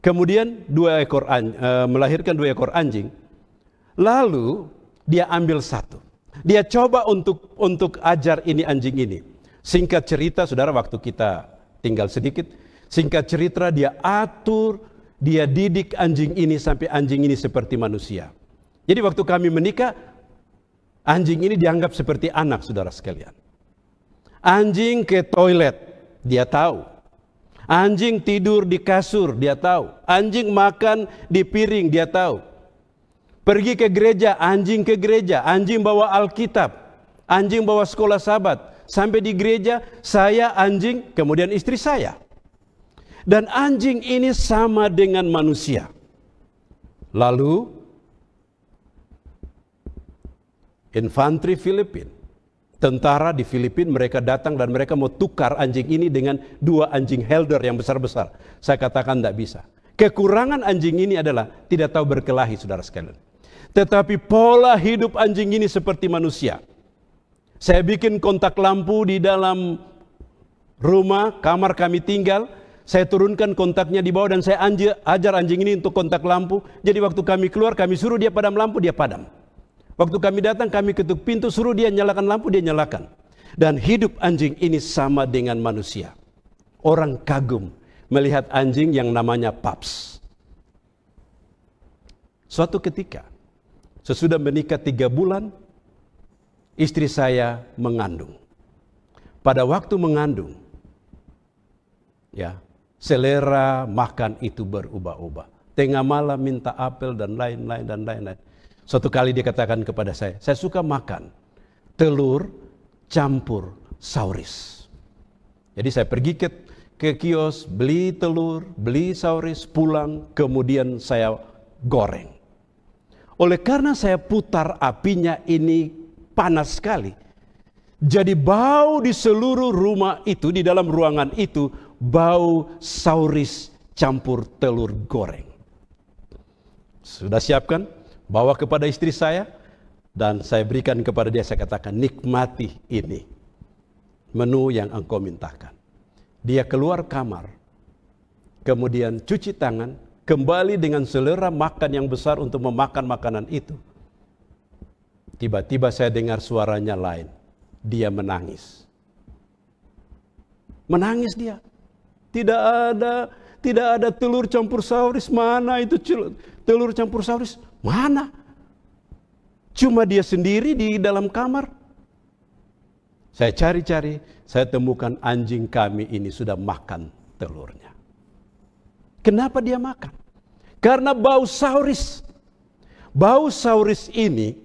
Kemudian melahirkan 2 ekor anjing. Lalu dia ambil satu. Dia coba untuk ajar ini anjing ini. Singkat cerita, saudara, waktu kita tinggal sedikit. Singkat cerita, dia atur, dia didik anjing ini sampai anjing ini seperti manusia. Jadi waktu kami menikah, anjing ini dianggap seperti anak, saudara sekalian. Anjing ke toilet, dia tahu. Anjing tidur di kasur, dia tahu. Anjing makan di piring, dia tahu. Pergi ke gereja, anjing ke gereja. Anjing bawa Alkitab, anjing bawa sekolah sahabat. Sampai di gereja, saya, anjing, kemudian istri saya. Dan anjing ini sama dengan manusia. Lalu infanteri Filipina, tentara di Filipina, mereka datang dan mereka mau tukar anjing ini dengan 2 anjing helder yang besar-besar. Saya katakan tidak bisa. Kekurangan anjing ini adalah tidak tahu berkelahi, saudara sekalian. Tetapi pola hidup anjing ini seperti manusia. Saya bikin kontak lampu di dalam rumah, kamar kami tinggal. Saya turunkan kontaknya di bawah dan saya ajar anjing ini untuk kontak lampu. Jadi waktu kami keluar, kami suruh dia padam lampu, dia padam. Waktu kami datang, kami ketuk pintu, suruh dia nyalakan lampu, dia nyalakan. Dan hidup anjing ini sama dengan manusia. Orang kagum melihat anjing yang namanya Paps. Suatu ketika, sesudah menikah 3 bulan, istri saya mengandung. Pada waktu mengandung, ya, selera makan itu berubah-ubah. Tengah malam minta apel dan lain-lain. Suatu kali dia katakan kepada saya suka makan telur campur sauris. Jadi saya pergi ke kios, beli telur, beli sauris, pulang, kemudian saya goreng. Oleh karena saya putar apinya ini panas sekali, jadi bau di seluruh rumah itu, di dalam ruangan itu, bau sauris campur telur goreng. Sudah siapkan, bawa kepada istri saya, dan saya berikan kepada dia, saya katakan, nikmati ini, menu yang engkau mintakan. Dia keluar kamar, kemudian cuci tangan, kembali dengan selera makan yang besar untuk memakan makanan itu. Tiba-tiba saya dengar suaranya lain. Dia menangis. Menangis dia. Tidak ada telur campur sauris. Mana itu telur campur sauris? Mana? Cuma dia sendiri di dalam kamar. Saya cari-cari, saya temukan anjing kami ini sudah makan telurnya. Kenapa dia makan? Karena bau sauris. Bau sauris ini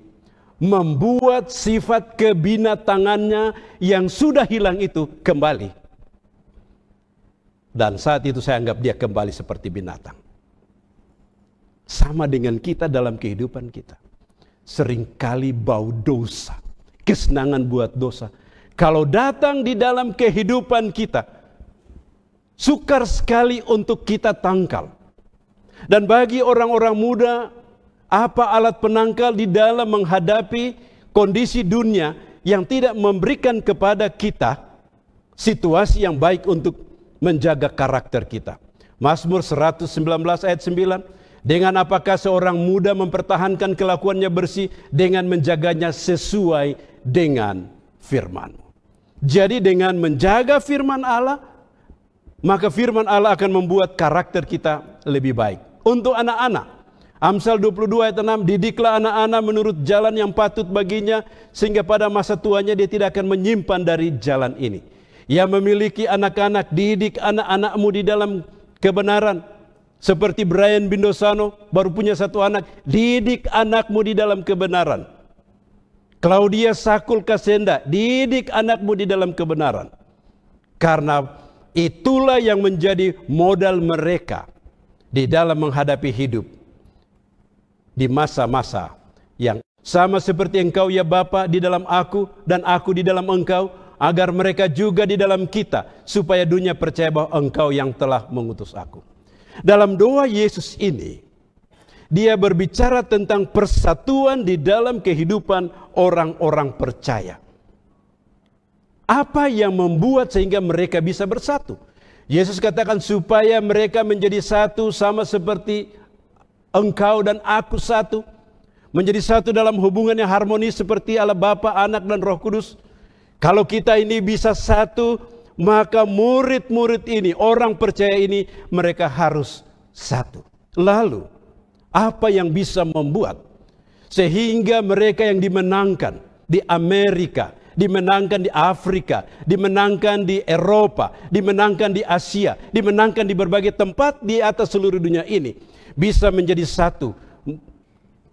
membuat sifat kebinatangannya yang sudah hilang itu kembali. Dan saat itu saya anggap dia kembali seperti binatang. Sama dengan kita dalam kehidupan kita. Seringkali bau dosa, kesenangan buat dosa, kalau datang di dalam kehidupan kita, sukar sekali untuk kita tangkal. Dan bagi orang-orang muda, apa alat penangkal di dalam menghadapi kondisi dunia yang tidak memberikan kepada kita situasi yang baik untuk menjaga karakter kita. Mazmur 119 ayat 9, dengan apakah seorang muda mempertahankan kelakuannya bersih? Dengan menjaganya sesuai dengan firman. Jadi dengan menjaga firman Allah, maka firman Allah akan membuat karakter kita lebih baik. Untuk anak-anak, Amsal 22 ayat 6, didiklah anak-anak menurut jalan yang patut baginya, sehingga pada masa tuanya dia tidak akan menyimpan dari jalan ini. Yang memiliki anak-anak, didik anak-anakmu di dalam kebenaran. Seperti Brian Bindosano baru punya satu anak, didik anakmu di dalam kebenaran. Claudia Sakul Kasenda, didik anakmu di dalam kebenaran. Karena itulah yang menjadi modal mereka di dalam menghadapi hidup di masa-masa yang sama seperti engkau ya Bapa di dalam aku dan aku di dalam engkau, agar mereka juga di dalam kita, supaya dunia percaya bahwa engkau yang telah mengutus aku. Dalam doa Yesus ini, dia berbicara tentang persatuan di dalam kehidupan orang-orang percaya. Apa yang membuat sehingga mereka bisa bersatu? Yesus katakan supaya mereka menjadi satu sama seperti engkau dan aku satu. Menjadi satu dalam hubungan yang harmonis seperti Allah Bapa, Anak dan Roh Kudus. Kalau kita ini bisa satu, maka murid-murid ini, orang percaya ini, mereka harus satu. Lalu, apa yang bisa membuat sehingga mereka yang dimenangkan di Amerika, dimenangkan di Afrika, dimenangkan di Eropa, dimenangkan di Asia, dimenangkan di berbagai tempat di atas seluruh dunia ini, bisa menjadi satu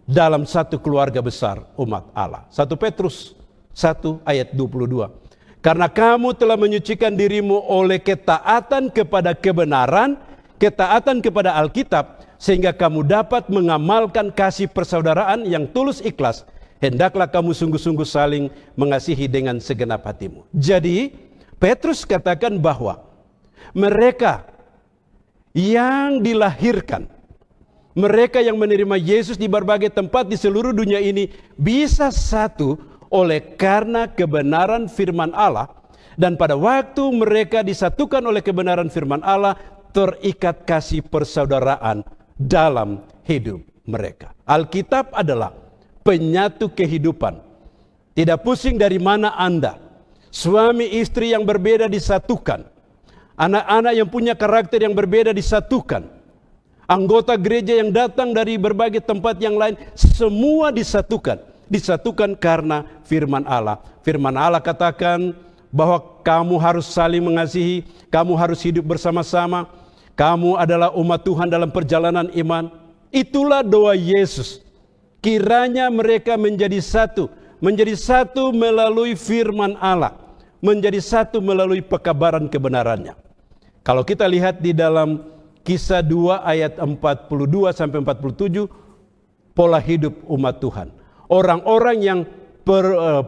dalam satu keluarga besar umat Allah. 1 Petrus 1 ayat 22. Karena kamu telah menyucikan dirimu oleh ketaatan kepada kebenaran, ketaatan kepada Alkitab, sehingga kamu dapat mengamalkan kasih persaudaraan yang tulus ikhlas. Hendaklah kamu sungguh-sungguh saling mengasihi dengan segenap hatimu. Jadi, Petrus katakan bahwa mereka yang dilahirkan, mereka yang menerima Yesus di berbagai tempat di seluruh dunia ini bisa satu oleh karena kebenaran firman Allah, dan pada waktu mereka disatukan oleh kebenaran firman Allah, terikat kasih persaudaraan dalam hidup mereka. Alkitab adalah penyatu kehidupan. Tidak pusing dari mana Anda, suami istri yang berbeda disatukan, anak-anak yang punya karakter yang berbeda disatukan, anggota gereja yang datang dari berbagai tempat yang lain, semua disatukan. Disatukan karena firman Allah. Firman Allah katakan bahwa kamu harus saling mengasihi, kamu harus hidup bersama-sama, kamu adalah umat Tuhan dalam perjalanan iman. Itulah doa Yesus. Kiranya mereka menjadi satu melalui firman Allah, menjadi satu melalui pekabaran kebenarannya. Kalau kita lihat di dalam Kisah 2 ayat 42 sampai 47, pola hidup umat Tuhan. Orang-orang yang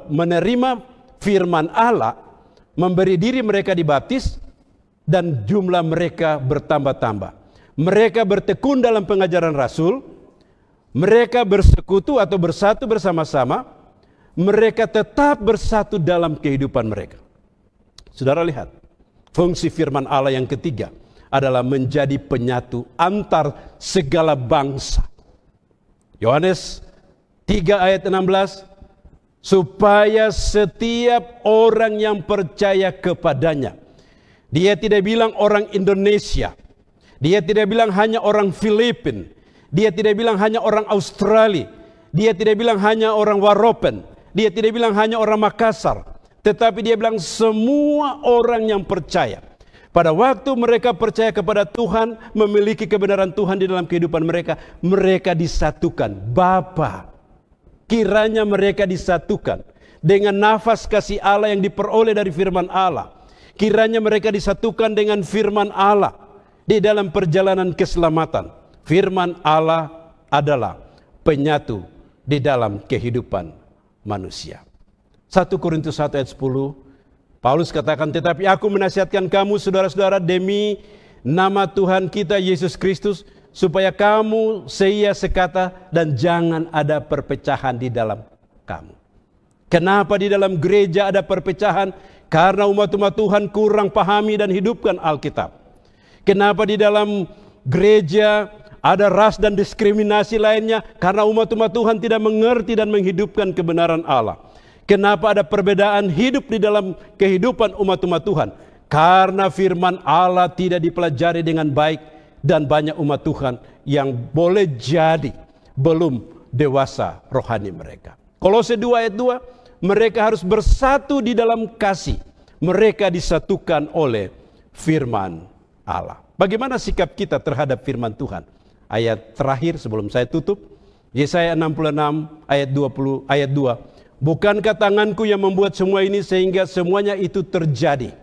menerima firman Allah, memberi diri mereka dibaptis, dan jumlah mereka bertambah-tambah. Mereka bertekun dalam pengajaran Rasul, mereka bersekutu atau bersatu bersama-sama, mereka tetap bersatu dalam kehidupan mereka. Saudara lihat, fungsi firman Allah yang ketiga adalah menjadi penyatu antar segala bangsa. Yohanes 3 ayat 16, supaya setiap orang yang percaya kepadanya. Dia tidak bilang orang Indonesia, dia tidak bilang hanya orang Filipina, dia tidak bilang hanya orang Australia, dia tidak bilang hanya orang Waropen, dia tidak bilang hanya orang Makassar, tetapi dia bilang semua orang yang percaya. Pada waktu mereka percaya kepada Tuhan, memiliki kebenaran Tuhan di dalam kehidupan mereka, mereka disatukan. Bapa, kiranya mereka disatukan dengan nafas kasih Allah yang diperoleh dari firman Allah. Kiranya mereka disatukan dengan firman Allah di dalam perjalanan keselamatan. Firman Allah adalah penyatu di dalam kehidupan manusia. 1 Korintus 1 ayat 10, Paulus katakan, tetapi aku menasihatkan kamu saudara-saudara demi nama Tuhan kita Yesus Kristus, supaya kamu seia sekata dan jangan ada perpecahan di dalam kamu. Kenapa di dalam gereja ada perpecahan? Karena umat-umat Tuhan kurang pahami dan hidupkan Alkitab. Kenapa di dalam gereja ada ras dan diskriminasi lainnya? Karena umat-umat Tuhan tidak mengerti dan menghidupkan kebenaran Allah. Kenapa ada perbedaan hidup di dalam kehidupan umat-umat Tuhan? Karena firman Allah tidak dipelajari dengan baik, dan banyak umat Tuhan yang boleh jadi belum dewasa rohani mereka. Kolose 2 ayat 2, mereka harus bersatu di dalam kasih. Mereka disatukan oleh firman Allah. Bagaimana sikap kita terhadap firman Tuhan? Ayat terakhir sebelum saya tutup, Yesaya 66 ayat 20 ayat 2. Bukankah tanganku yang membuat semua ini sehingga semuanya itu terjadi?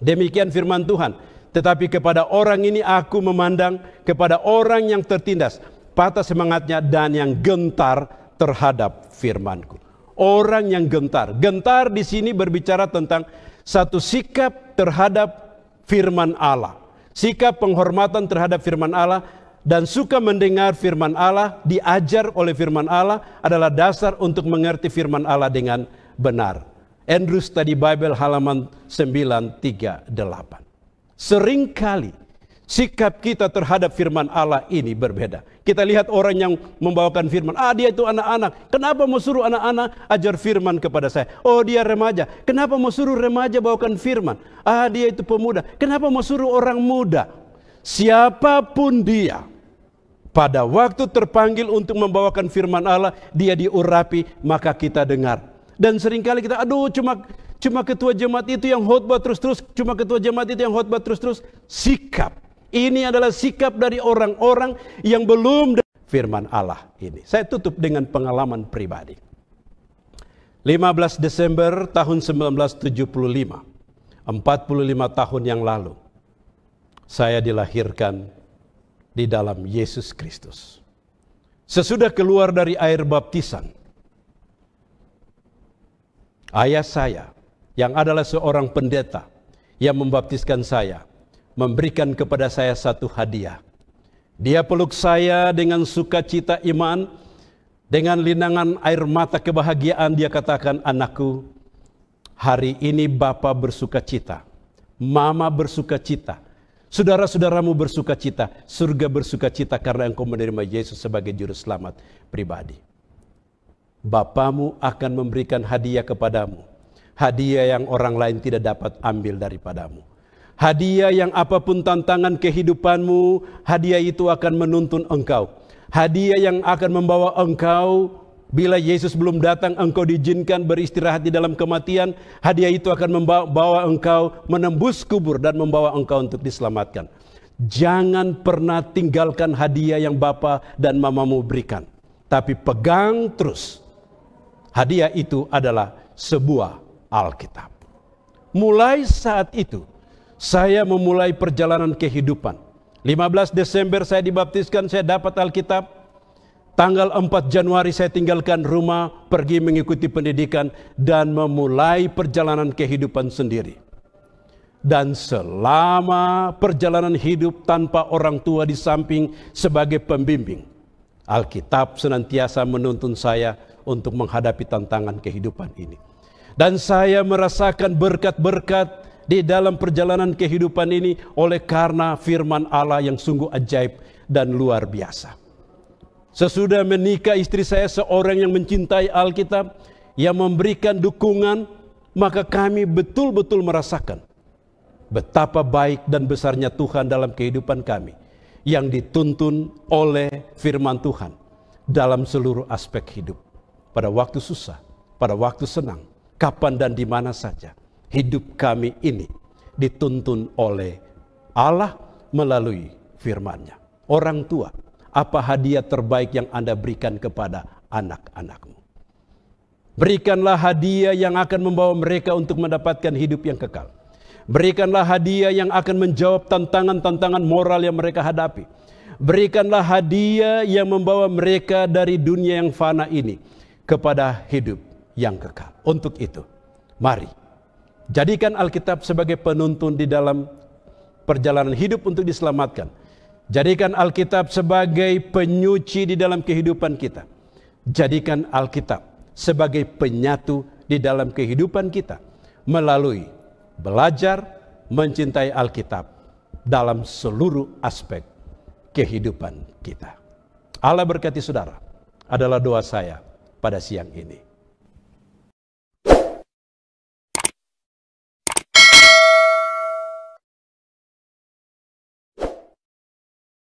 Demikian firman Tuhan. Tetapi kepada orang ini aku memandang, kepada orang yang tertindas, patah semangatnya dan yang gentar terhadap firmanku. Orang yang gentar. Gentar di sini berbicara tentang satu sikap terhadap firman Allah. Sikap penghormatan terhadap firman Allah dan suka mendengar firman Allah, diajar oleh firman Allah adalah dasar untuk mengerti firman Allah dengan benar. Andrew Study Bible halaman 938. Seringkali sikap kita terhadap firman Allah ini berbeda. Kita lihat orang yang membawakan firman, dia itu anak-anak. Kenapa mau suruh anak-anak ajar firman kepada saya? Oh, dia remaja. Kenapa mau suruh remaja bawakan firman? Dia itu pemuda. Kenapa mau suruh orang muda? Siapapun dia, pada waktu terpanggil untuk membawakan firman Allah, dia diurapi, maka kita dengar. Dan seringkali kita, cuma ketua jemaat itu yang khotbah terus-terus, cuma ketua jemaat itu yang khotbah terus-terus. Sikap ini adalah sikap dari orang-orang yang belum firman Allah ini. Saya tutup dengan pengalaman pribadi. 15 Desember tahun 1975, 45 tahun yang lalu, saya dilahirkan di dalam Yesus Kristus. Sesudah keluar dari air baptisan, ayah saya yang adalah seorang pendeta yang membaptiskan saya, memberikan kepada saya satu hadiah. Dia peluk saya dengan sukacita iman, dengan linangan air mata kebahagiaan. Dia katakan, anakku, hari ini Bapa bersukacita, Mama bersukacita, saudara-saudaramu bersukacita, surga bersukacita karena engkau menerima Yesus sebagai juru selamat pribadi. Bapamu akan memberikan hadiah kepadamu, hadiah yang orang lain tidak dapat ambil daripadamu. Hadiah yang apapun tantangan kehidupanmu, hadiah itu akan menuntun engkau. Hadiah yang akan membawa engkau, bila Yesus belum datang, engkau diizinkan beristirahat di dalam kematian. Hadiah itu akan membawa engkau menembus kubur dan membawa engkau untuk diselamatkan. Jangan pernah tinggalkan hadiah yang Bapa dan Mamamu berikan. Tapi pegang terus. Hadiah itu adalah sebuah Alkitab. Mulai saat itu, saya memulai perjalanan kehidupan. 15 Desember saya dibaptiskan, saya dapat Alkitab. Tanggal 4 Januari saya tinggalkan rumah, pergi mengikuti pendidikan, dan memulai perjalanan kehidupan sendiri. Dan selama perjalanan hidup tanpa orang tua di samping sebagai pembimbing, Alkitab senantiasa menuntun saya untuk menghadapi tantangan kehidupan ini. Dan saya merasakan berkat-berkat di dalam perjalanan kehidupan ini oleh karena firman Allah yang sungguh ajaib dan luar biasa. Sesudah menikah, istri saya seorang yang mencintai Alkitab, yang memberikan dukungan, maka kami betul-betul merasakan betapa baik dan besarnya Tuhan dalam kehidupan kami, yang dituntun oleh firman Tuhan dalam seluruh aspek hidup. Pada waktu susah, pada waktu senang, kapan dan di mana saja, hidup kami ini dituntun oleh Allah melalui firman-Nya. Orang tua, apa hadiah terbaik yang Anda berikan kepada anak-anakmu? Berikanlah hadiah yang akan membawa mereka untuk mendapatkan hidup yang kekal. Berikanlah hadiah yang akan menjawab tantangan-tantangan moral yang mereka hadapi. Berikanlah hadiah yang membawa mereka dari dunia yang fana ini kepada hidup yang kekal. Untuk itu, mari jadikan Alkitab sebagai penuntun di dalam perjalanan hidup untuk diselamatkan. Jadikan Alkitab sebagai penyuci di dalam kehidupan kita. Jadikan Alkitab sebagai penyatu di dalam kehidupan kita melalui belajar mencintai Alkitab dalam seluruh aspek kehidupan kita. Allah berkati saudara, adalah doa saya pada siang ini.